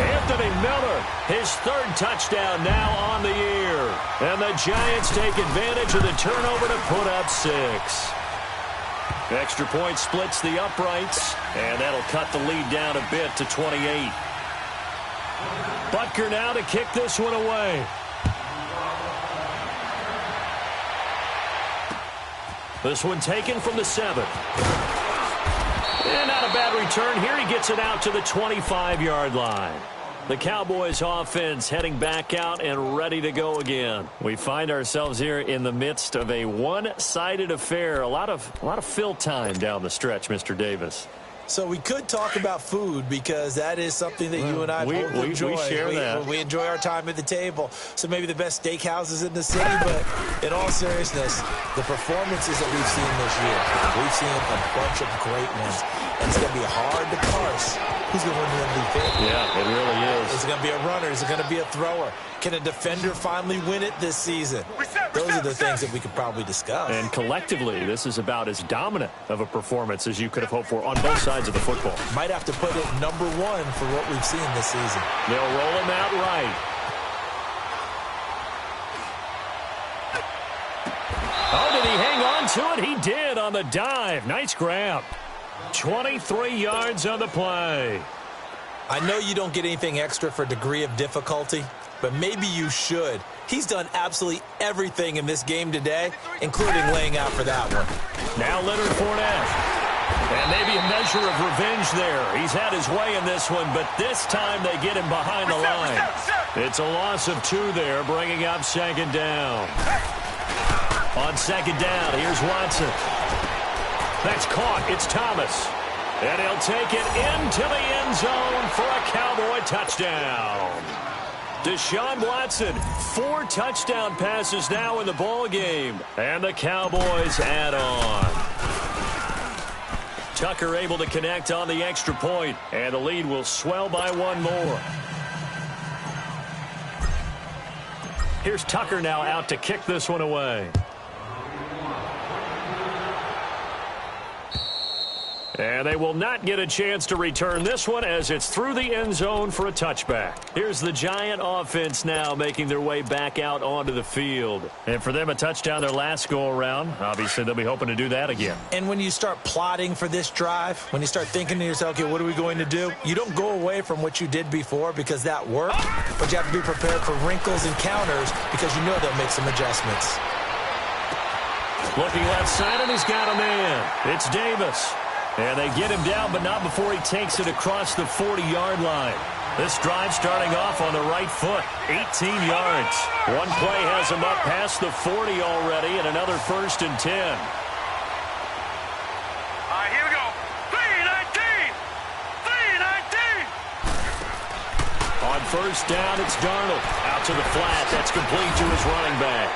Anthony Miller, his third touchdown now on the year. And the Giants take advantage of the turnover to put up 6. Extra point splits the uprights, and that'll cut the lead down a bit to 28. Butker now to kick this one away. This one taken from the 7. And not a bad return here. He gets it out to the 25-yard line. The Cowboys offense heading back out and ready to go again. We find ourselves here in the midst of a one-sided affair. A lot of fill time down the stretch, Mr. Davis. So we could talk about food because that is something that you and I both enjoy. We share that. We enjoy our time at the table. So maybe the best steakhouses in the city, but in all seriousness, the performances that we've seen this year, we've seen a bunch of great ones. And it's going to be hard to parse who's going to win the MVP. Yeah, it really is. Is it going to be a runner? Is it going to be a thrower? Can a defender finally win it this season? Those are the things that we could probably discuss. And collectively, this is about as dominant of a performance as you could have hoped for on both sides of the football. Might have to put it #1 for what we've seen this season. They'll roll him out right. Oh, did he hang on to it? He did on the dive. Nice grab. 23 yards on the play. I know you don't get anything extra for degree of difficulty, but maybe you should. He's done absolutely everything in this game today, including laying out for that one. Now Leonard Fournette. And maybe a measure of revenge there. He's had his way in this one, but this time they get him behind the line. It's a loss of 2 there, bringing up second down. On second down, here's Watson. That's caught. It's Thomas. And he'll take it into the end zone for a Cowboy touchdown. Deshaun Watson, 4 touchdown passes now in the ball game. And the Cowboys add on. Tucker able to connect on the extra point, and the lead will swell by 1 more. Here's Tucker now out to kick this one away. And they will not get a chance to return this one as it's through the end zone for a touchback. Here's the Giant offense now making their way back out onto the field. And for them, a touchdown their last go-around. Obviously, they'll be hoping to do that again. And when you start plotting for this drive, when you start thinking to yourself, okay, what are we going to do? You don't go away from what you did before because that worked, but you have to be prepared for wrinkles and counters because you know they'll make some adjustments. Looking left side, and he's got a man. It's Davis. And they get him down, but not before he takes it across the 40-yard line. This drive starting off on the right foot, 18 yards. One play has him up past the 40 already, and another 1st and 10. All right, here we go. 3-19. 3-19. On 1st down, it's Darnold. Out to the flat. That's complete to his running back.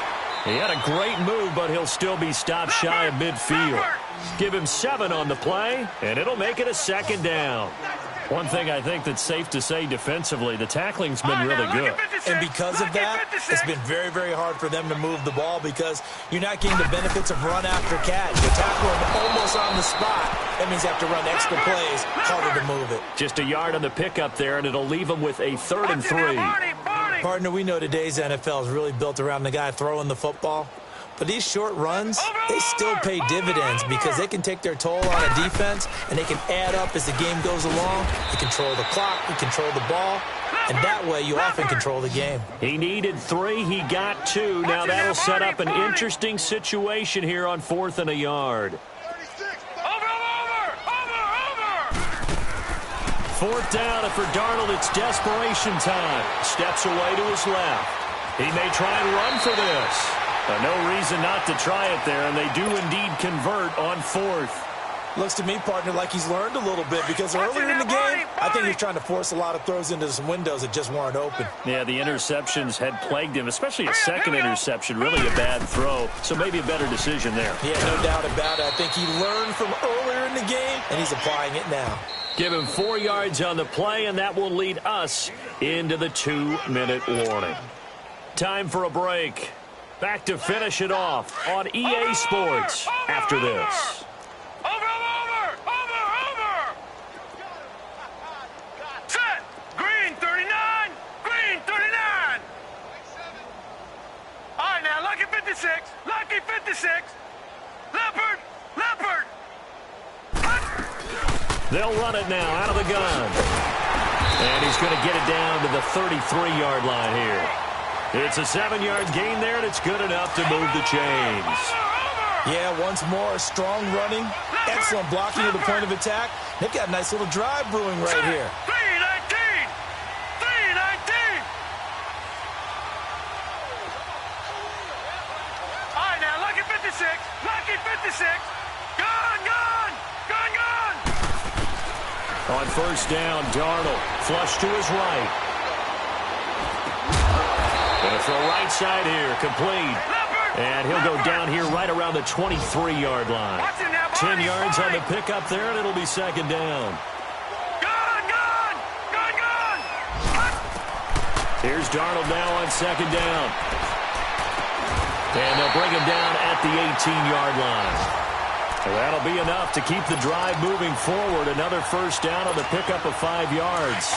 He had a great move, but he'll still be stopped shy of midfield. Give him 7 on the play, and it'll make it a 2nd down. One thing I think that's safe to say defensively, the tackling's been really good. And because of that, it's been very, very hard for them to move the ball because you're not getting the benefits of run after catch. You tackle him almost on the spot. That means you have to run extra plays, harder to move it. Just a yard on the pickup there, and it'll leave him with a 3rd and 3. Partner, we know today's NFL is really built around the guy throwing the football. But these short runs, they still pay dividends because they can take their toll on a defense, and they can add up as the game goes along. They control the clock, they control the ball, and that way you often control the game. He needed 3, he got 2. Now that'll set up an interesting situation here on 4th and a yard. 4th down, and for Darnold, it's desperation time. Steps away to his left. He may try and run for this. No reason not to try it there, and they do indeed convert on 4th. Looks to me, partner, like he's learned a little bit because earlier in the game, I think he was trying to force a lot of throws into some windows that just weren't open. Yeah, the interceptions had plagued him, especially a second interception, really a bad throw, so maybe a better decision there. Yeah, no doubt about it. I think he learned from earlier in the game, and he's applying it now. Give him 4 yards on the play, and that will lead us into the 2-minute warning. Time for a break. Back to finish it off on EA Sports after this. Over. Set. Green 39. Green 39. All right, now, Lucky 56. Lucky 56. Leopard. They'll run it now out of the gun. And he's going to get it down to the 33-yard line here. It's a 7-yard gain there, and it's good enough to move the chains. Yeah, once more, strong running, excellent blocking at the point of attack. They've got a nice little drive brewing right here. 3-19. All right, now, Lucky 56. Lucky 56. Gun. On 1st down, Darnold flush to his right. Gonna throw right side here, complete. And he'll go down here right around the 23-yard line. 10 yards on the pickup there, and it'll be 2nd down. Gun. Here's Darnold now on 2nd down. And they'll bring him down at the 18-yard line. Well, that'll be enough to keep the drive moving forward. Another 1st down on the pickup of 5 yards.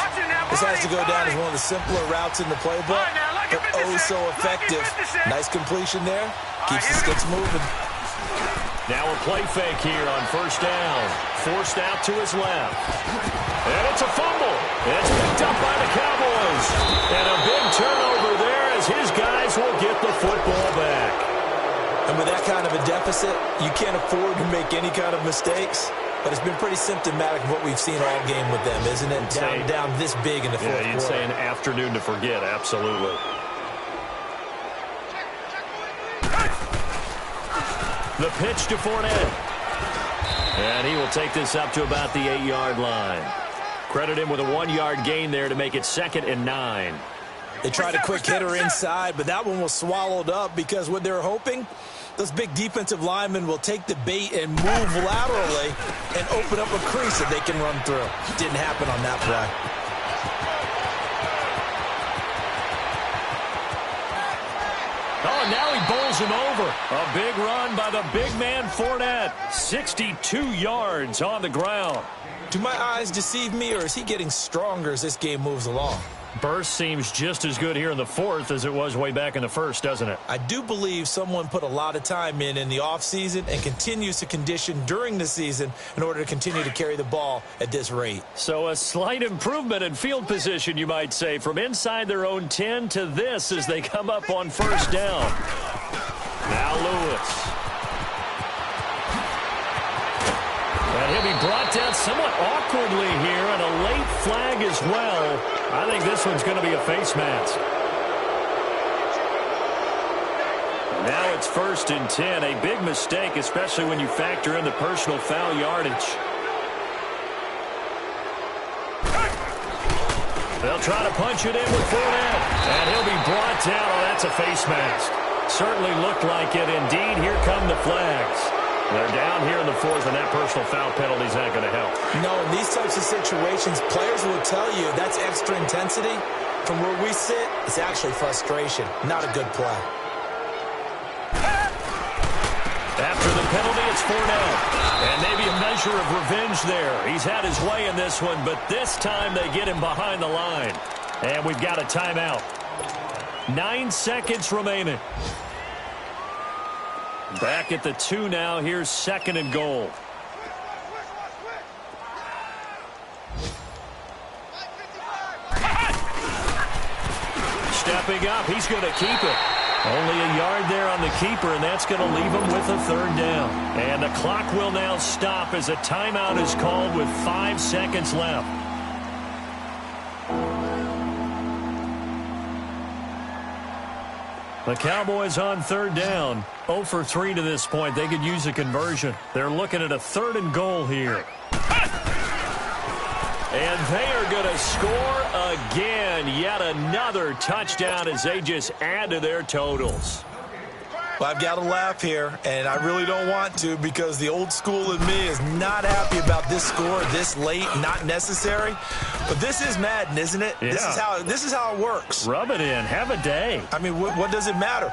This has to go down as one of the simpler routes in the playbook, but oh so effective. Nice completion there. Keeps the sticks moving. Now a play fake here on 1st down. Forced out to his left. And it's a fumble. It's picked up by the Cowboys. And a big turnover there as his guys will get the football back. And with that kind of a deficit, you can't afford to make any kind of mistakes. But it's been pretty symptomatic of what we've seen all game with them, isn't it? Down this big in the fourth quarter. Yeah, you'd say an afternoon to forget, absolutely. The pitch to Fournette. And he will take this up to about the 8-yard line. Credit him with a 1-yard gain there to make it 2nd and 9. They tried a quick hitter inside, but that one was swallowed up because what they're hoping, those big defensive linemen will take the bait and move laterally and open up a crease that they can run through. Didn't happen on that play. Oh, now he bowls him over. A big run by the big man Fournette. 62 yards on the ground. Do my eyes deceive me, or is he getting stronger as this game moves along? Burst seems just as good here in the 4th as it was way back in the 1st, doesn't it? I do believe someone put a lot of time in the offseason and continues to condition during the season in order to continue to carry the ball at this rate. So a slight improvement in field position, you might say, from inside their own 10 to this as they come up on 1st down. Now Lewis. And he'll be brought down somewhat awkwardly here, and a late flag as well. I think this one's going to be a face mask. Now it's 1st and 10. A big mistake, especially when you factor in the personal foul yardage. They'll try to punch it in with Fournette. And he'll be brought down. Oh, that's a face mask. Certainly looked like it. Indeed, here come the flags. They're down here in the 4th, and that personal foul penalty is not going to help. No, in these types of situations, players will tell you that's extra intensity. From where we sit, it's actually frustration. Not a good play. After the penalty, it's Fournette. And maybe a measure of revenge there. He's had his way in this one, but this time they get him behind the line. And we've got a timeout. 9 seconds remaining. Back at the 2 now. Here's 2nd and goal. Stepping up. He's going to keep it. Only a yard there on the keeper, and that's going to leave him with a 3rd down. And the clock will now stop as a timeout is called with 5 seconds left. The Cowboys on 3rd down. 0 for 3 to this point. They could use a conversion. They're looking at a 3rd and goal here. And they are going to score again. Yet another touchdown as they just add to their totals. Well, I've got to laugh here, and I really don't want to because the old school in me is not happy about this score this late, not necessary. But this is Madden, isn't it? Yeah. This is how it works. Rub it in. Have a day. I mean, what does it matter?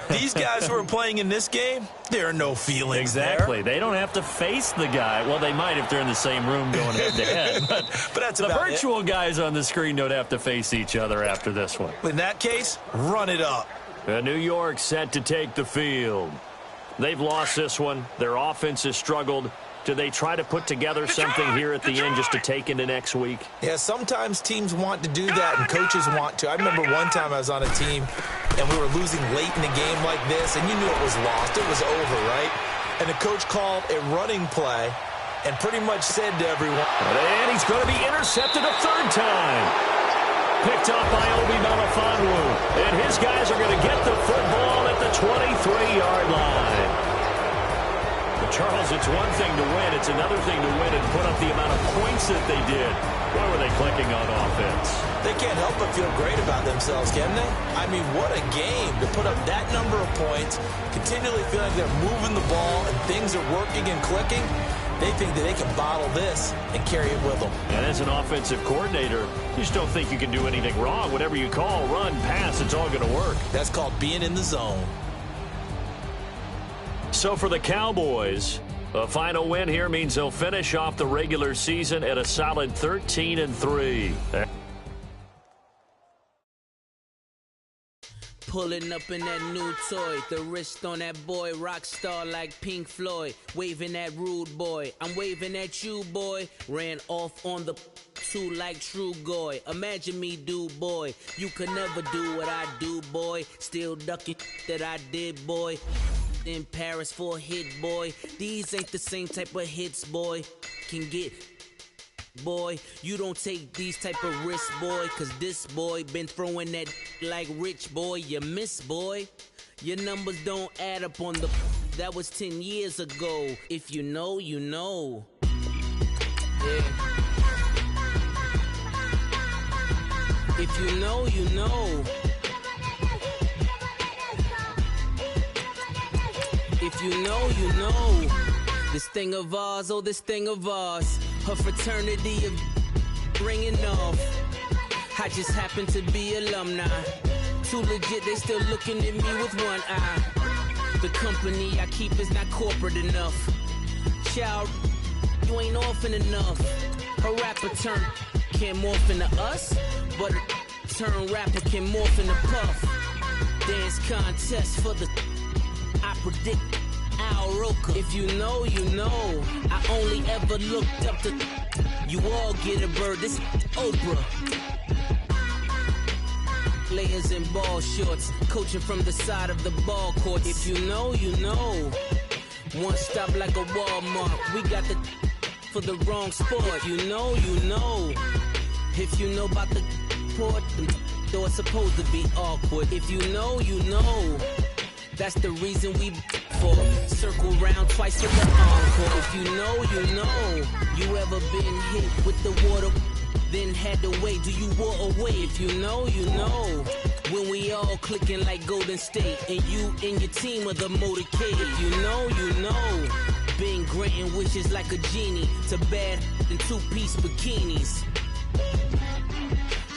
These guys who are playing in this game, there are no feelings Exactly. there. They don't have to face the guy. Well, they might if they're in the same room going head-to-head. But that's the about virtual guys on the screen don't have to face each other after this one. In that case, run it up. New York set to take the field. They've lost this one. Their offense has struggled. Do they try to put together something here at the end just to take into next week? Yeah, sometimes teams want to do that and coaches want to. I remember one time I was on a team and we were losing late in a game like this, and you knew it was lost. It was over, right? And the coach called a running play and pretty much said to everyone, and he's going to be intercepted a 3rd time. Picked up by Obi Melifonwu. And his guys are going to get the football at the 23-yard line. But Charles, it's one thing to win. It's another thing to win and put up the amount of points that they did. Why were they clicking on offense? They can't help but feel great about themselves, can they? I mean, what a game to put up that number of points, continually feeling like they're moving the ball and things are working and clicking. They think that they can bottle this and carry it with them. And as an offensive coordinator, you just don't think you can do anything wrong. Whatever you call, run, pass, it's all going to work. That's called being in the zone. So for the Cowboys, a final win here means they'll finish off the regular season at a solid 13-3. Pulling up in that new toy, the wrist on that boy, rock star like Pink Floyd, waving at rude boy, I'm waving at you boy, ran off on the two like True Goy, imagine me do boy, you could never do what I do boy, still ducking that I did boy, in Paris for a hit boy, these ain't the same type of hits boy, can get boy, you don't take these type of risks, boy, cause this boy been throwing that like rich boy, you miss, boy. Your numbers don't add up on the that was 10 years ago. If you know, you know. Yeah. If you know, you know. If you know, you know. This thing of ours, oh, this thing of ours. Her fraternity of ringing off. I just happen to be alumni. Too legit, they still looking at me with one eye. The company I keep is not corporate enough. Child, you ain't orphan enough. A rapper turn can't morph into us, but a turn rapper can morph into Puff. Dance contest for the I predict Al Roker. If you know, you know. I only ever looked up to you all get a bird. This Oprah. Players in ball shorts, coaching from the side of the ball court. If you know, you know. One stop like a Walmart. We got the for the wrong sport. You know. If you know about the port, though it's supposed to be awkward. If you know, you know. That's the reason we for circle round twice for the encore. If you know, you know. You ever been hit with the water, then had to wait? Do you walk away? If you know, you know. When we all clicking like Golden State, and you and your team are the motorcade. If you know, you know. Been granting wishes like a genie to bad in two-piece bikinis.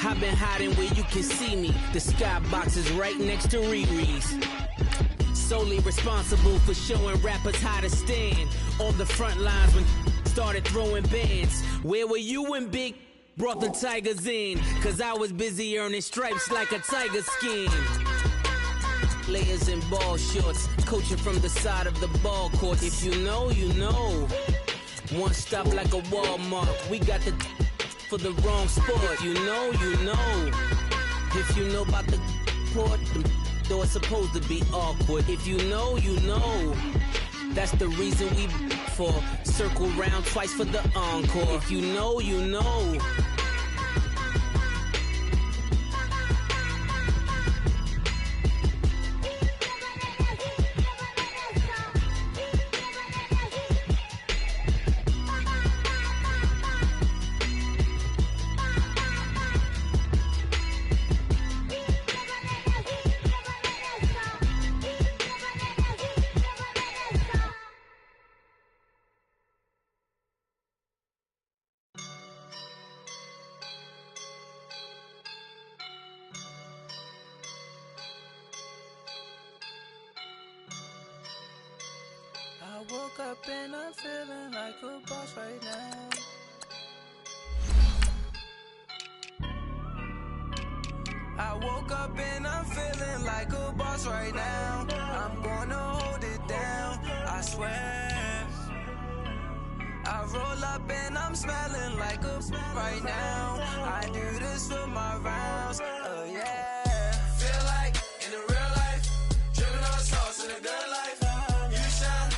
I've been hiding where you can see me. The skybox is right next to Riri's. Solely responsible for showing rappers how to stand on the front lines when started throwing bands. Where were you when Big brought the Tigers in? Cause I was busy earning stripes like a tiger skin. Layers and ball shorts, coaching from the side of the ball court. If you know, you know. One stop like a Walmart. We got the for the wrong sport. You know, you know. If you know about the port, though it's supposed to be awkward. If you know, you know. That's the reason we for circle round twice for the encore. If you know, you know. I woke up and I'm feeling like a boss right now. I woke up and I'm feeling like a boss right now. I'm gonna hold it down, I swear. I roll up and I'm smelling like a right now. I do this for my rounds, oh yeah. Feel like in the real life, dripping on sauce in a good life. You shine,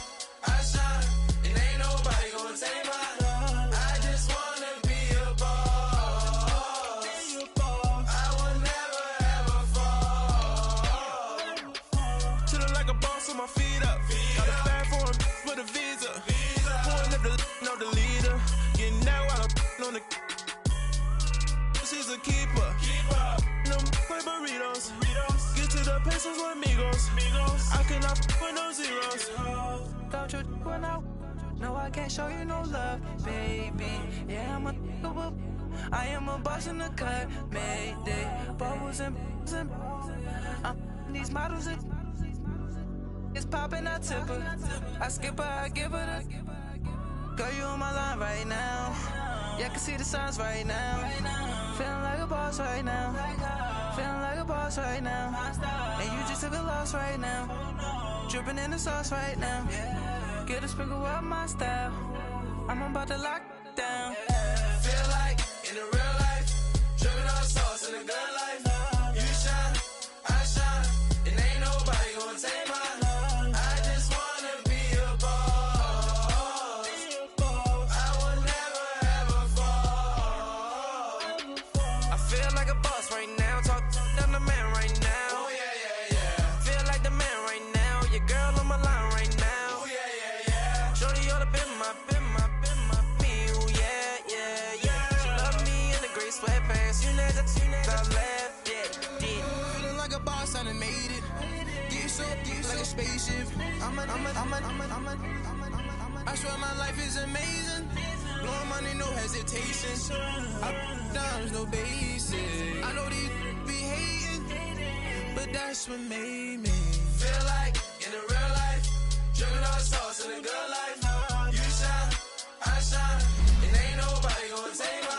I shine, and ain't nobody gonna take mine. I just wanna be a boss. I will never ever fall. Chillin' like a boss with my feet up. Got a bag for him with a visa. Pulling up the leader. Getting out while I'm on the. She's a keeper. Them play burritos. Get to the pesos with amigos. I cannot with no zeros. Don't you run out? No, I can't show you no love, baby. Yeah, I am a boss in the cut. Mayday. Bubbles and these models are. It's poppin', I tip her. I skip her, I give her the. Girl, you on my line right now. Yeah, I can see the signs right now. Feeling like a boss right now. Feeling like a boss right now. And you just took a loss right now. Dripping in the sauce right now. Get a sprinkle up my style. I'm about to lock down. Feel like in the real life, dripping on sauce in a good life. You shine, I shine, and ain't nobody gonna take mine. Spaceship. I swear my life is amazing. Blowing money, no hesitation. Dimes, no basic. I know these be hating, but that's what made me feel like in the real life, dripping on sauce in a good life. You shine, I shine, and ain't nobody gonna take my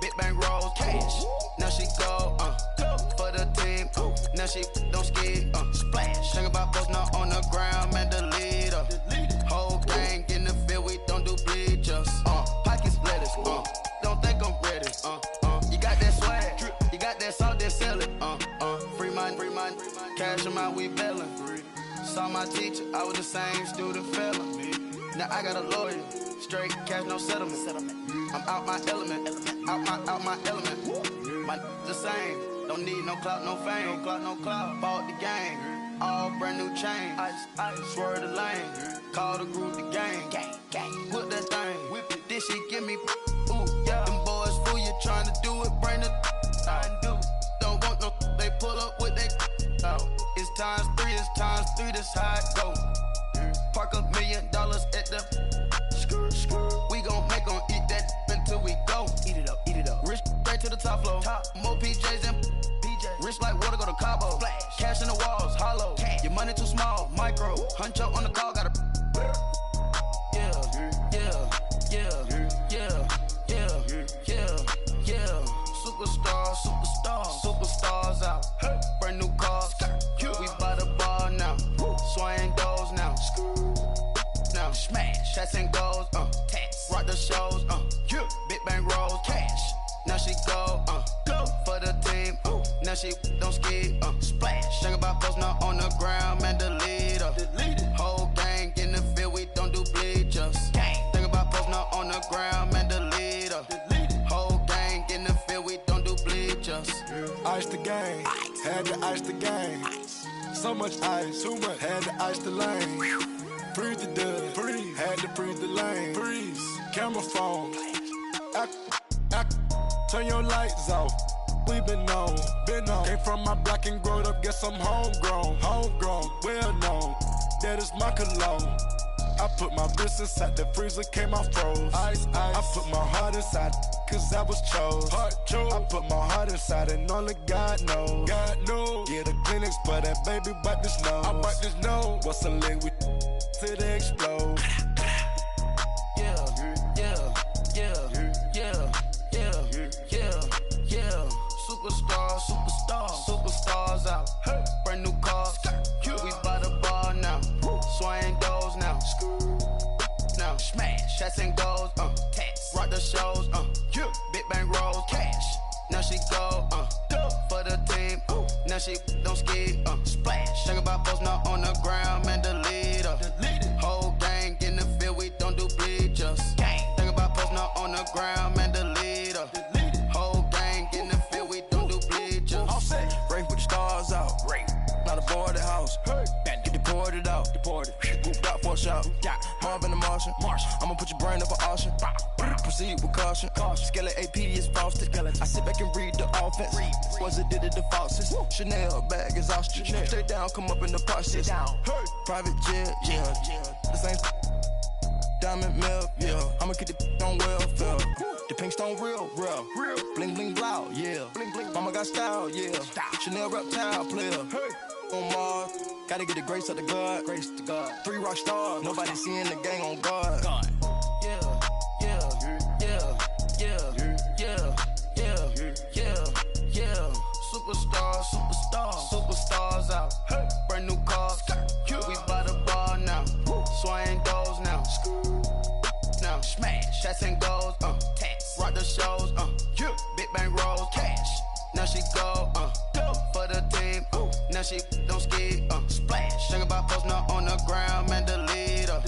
Big bang rolls, cash. Now she go, for the team, now she don't ski, splash. Think about post now on the ground, man, the leader. Whole gang in the field, we don't do bleachers. Pockets lettuce, don't think I'm ready. You got that swag, you got that salt, then sell it. Free mind, cash amount, we bailing. Saw my teacher, I was the same student fella. Now I got a lawyer, straight cash, no settlement. I'm out my element, out my element. My the same, don't need no clout, no fame. No clout, bought the game, all brand new chain. Ice, swerve the lane, call the group the gang. Put that thing, whip it, this shit give me, ooh, yeah. Them boys fool you trying to do it, bring the don't want no, they pull up with they out. It's times three, this how it go. Park $1 million at the we gon' make 'em eat that until we go. Eat it up. Rich straight to the top floor. More PJs and rich like water, go to Cabo. Cash in the walls, hollow. Your money too small, micro. Huncho on the call, got a Superstars out. Brand new cars. We by the bar now. Swaying doors now. Now smash. Shots and goals. Rock the shows. Big bang rolls. Cash. Now she go. For the team. Now she don't ski. Splash. Think about post now on the ground, man, the leader. Whole gang in the field, we don't do bleachers. Think about post now on the ground, man, the leader. Whole gang in the field, we don't do bleachers. Ice the game, had to ice the game. So much ice, too much, had to ice the lane. Freeze the dub, freeze, had to freeze the lane. Freeze, camera phone. Turn your lights off. We been on. Came from my block and growed up, guess I'm homegrown, well known. That is my cologne. I put my wrist inside the freezer, came out froze. Ice. I put my heart inside, cause I was chose. I put my heart inside and only God knows. Yeah, the clinics, but that baby wipe this nose. I wipe this nose. What's a leg with till they explode? Superstars out. Brand new cars. We by the bar now. Swaying doors now. Now smash. Shots and goals. Rock the shows. Big bang rolls. Cash. Now she go. For the team. Now she don't ski. Splash. Think about post now on the ground, man, the leader. Whole gang in the field, we don't do bleachers. Think about post now on the ground, man, the leader. Whole gang in the field, we don't do bleachers. All set. Race with the stars out. Not a boarded house. Get deported out. Moved out for a shot. Marvin the Martian. I'ma put your brain up for auction. Proceed with caution. Skeleton AP is frosted. I sit back and read the offense. Was it did it the faucets? Chanel bag is ostrich. Stay down, come up in the process. Private jet, yeah. The same diamond milk, yeah. I'ma keep the on welfare. The pink stone real. Bling bling blow, yeah. Mama got style, yeah. Chanel reptile player. On Mars, gotta get the grace of the God. 3 rock stars, nobody seeing the gang on guard. Superstars out. Brand new cars. We by the bar now. Swaying doors now. Now smash. Shots and goals. Rock the shows. Big bang rolls. Cash. Now she go. For the team. Now she don't ski. Splash. Think about post now on the ground, man, the leader.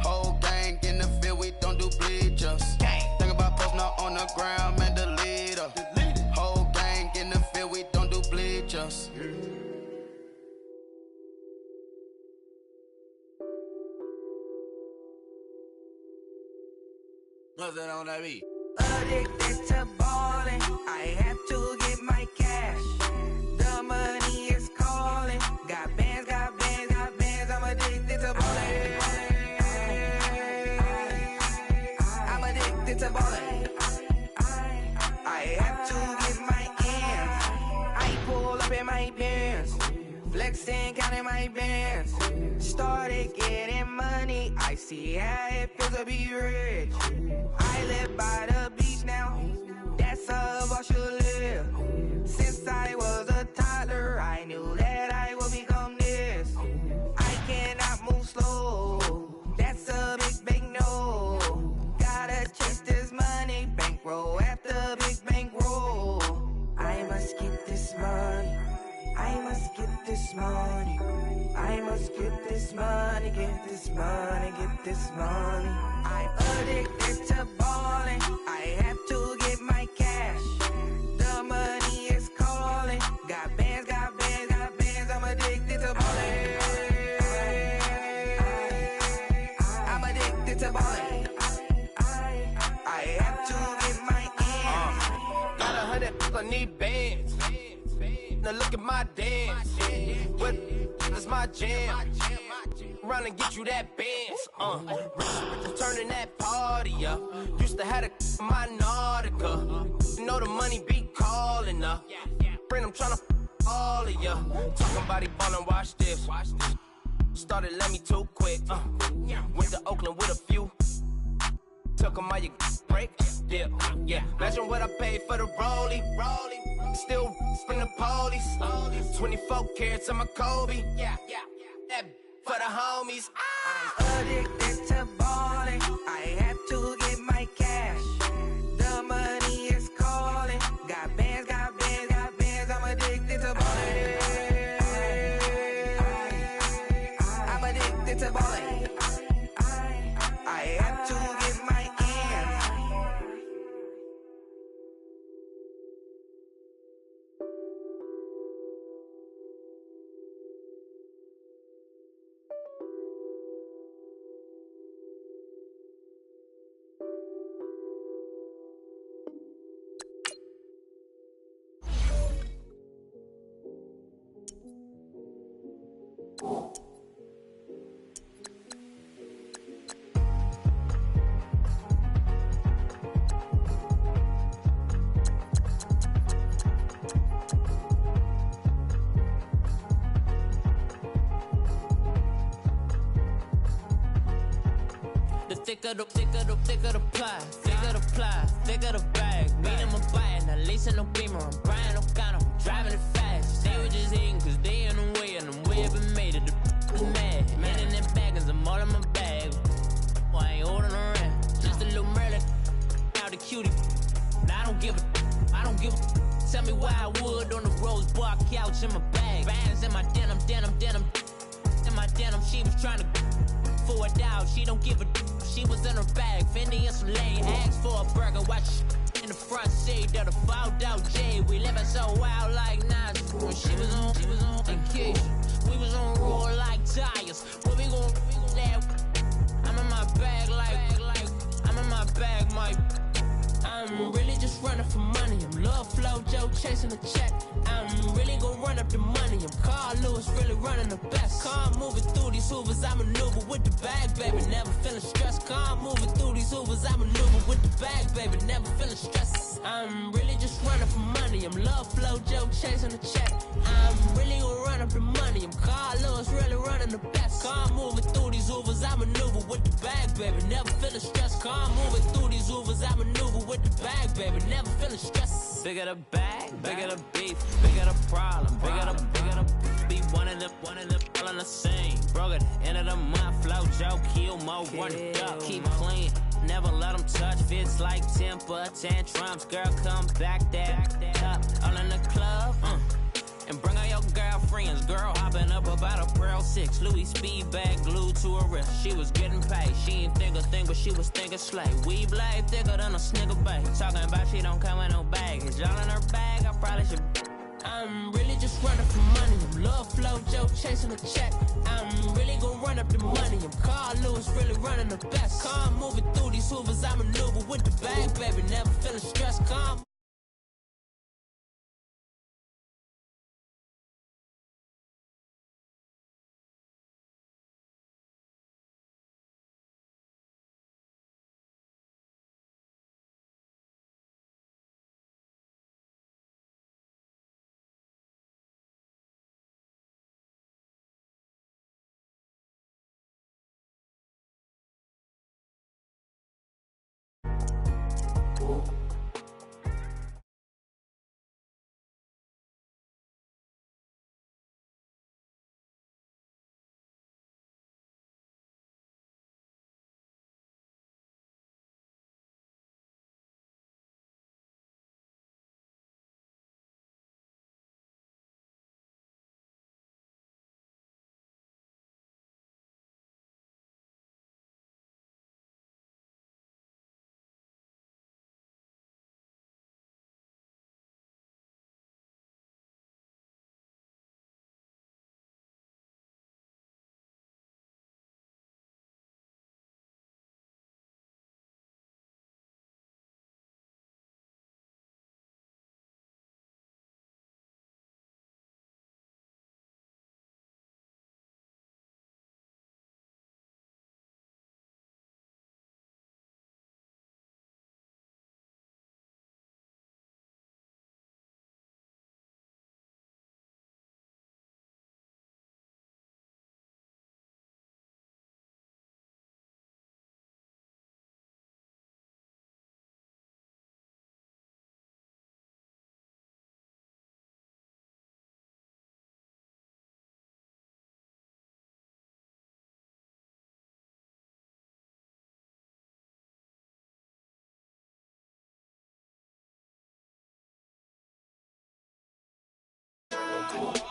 Whole gang in the field, we don't do bleachers. Think about post now on the ground, man, the leader. Whole gang in the field, we don't do bleachers. Nothing on that beat. Addicted to ballin', I have to get my cash. The money is calling. Got bands, I'm addicted to ballin'. I'm addicted to ballin'. I have to get my ends. I pull up in my pants, flexing, counting my bands. Started getting money, I see how it feels to be rich. I live by the beach now. sense of I should live. Since I was a toddler, I knew that I would become this. I cannot move slow. That's a big no. Gotta chase this money, bankroll after big bankroll. I must get this money. I must get this money. I must get this money, get this money, get this money. I'm addicted to balling. I have to get my cash. The money is calling. Got bands, got bands, got bands. I'm addicted to balling. I'm addicted to balling. I have to get my ends. Got 100, I need bands. Now look at my dance. What is my jam? Run and get you that bands. Turning that party up. Used to have a my Nautica. You know the money be calling up. Friend, I'm tryna all of ya. Talking about it ballin', watch this. Started let me too quick. Went to Oakland with a few. Took 'em all you break. Yeah. Imagine what I paid for the rollie. Still from the police. 24 carats on my Kobe. Yeah. That for the homies. I'm addicted to balling. I have to get my cash. The money is calling. Got bands, got bands, got bands. I'm addicted to balling. I'm addicted to balling. I have to get my ends. Thicker the pie, thicker the bag. Meet him a buying, at least in no beamer. I'm Brian O'Connor, I'm driving it fast. They were just hating cause they in the way, and I'm way up and made it. The mad, man in them baggins, I'm all in my bag. Well, I ain't holding around, just a little Merlin. Now the cutie, I don't give a. Tell me why I would on the rose bar couch in my bag. Bands in my denim. In my denim, she was trying to for a doubt, she don't give a. She was in her bag, Fendi and some lane. Asked for a burger, watch in the front seat of the fouled out J. We living so wild like Nas. When she was on vacation, we was on roll like tires. What we gon' let? I'm in my bag like I'm in my bag, Mike. I'm really just running for money. I'm love flow, Joe chasing the check. I'm really gon' run up the money. I'm Carl Lewis, really running the best. Calm moving through these hoovers, I maneuver with the bag, baby. Never feeling stressed. Calm moving through these hoovers, I maneuver with the bag, baby. Never feeling stressed. I'm really just running for money. I'm love flow, Joe chasing the check. I'm really gon' run up the money. I'm Carl Lewis, really running the best. Calm moving through these hoovers, I maneuver with the bag, baby. Never feeling stressed. Calm moving through these hoovers, I maneuver with the bag, baby. Never feeling stressed. Bigger the bag, bigger the beef, bigger the problem, bigger the be one of them all in the same. Broke at the end of the month, flow, Joe, kill, mo, run it up, keep clean. Never let them touch, fits like temper tantrums. Girl, come back that up, all in the club, and bring all your girlfriends. Girl hopping up about a Pearl 6, Louis speed bag glued to her wrist. She was getting paid, she ain't think a thing, but she was thinking slay. We blade thicker than a snigger bag. Talking about she don't come with no baggage. All in her bag, I probably should. I'm really just running for money. I'm love flow, Joe chasing the check. I'm really gon' run up the money. I'm Carl Lewis, really running the best. Calm moving through these hoovers, I maneuver with the bag, baby. Never feeling stressed. Calm.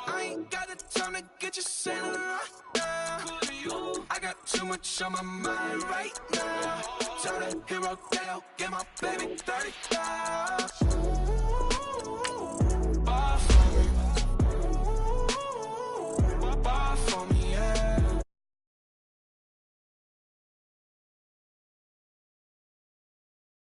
I ain't got the time to get you sailing right now. I got too much on my mind right now. Turn a hero down, get my baby 30,000.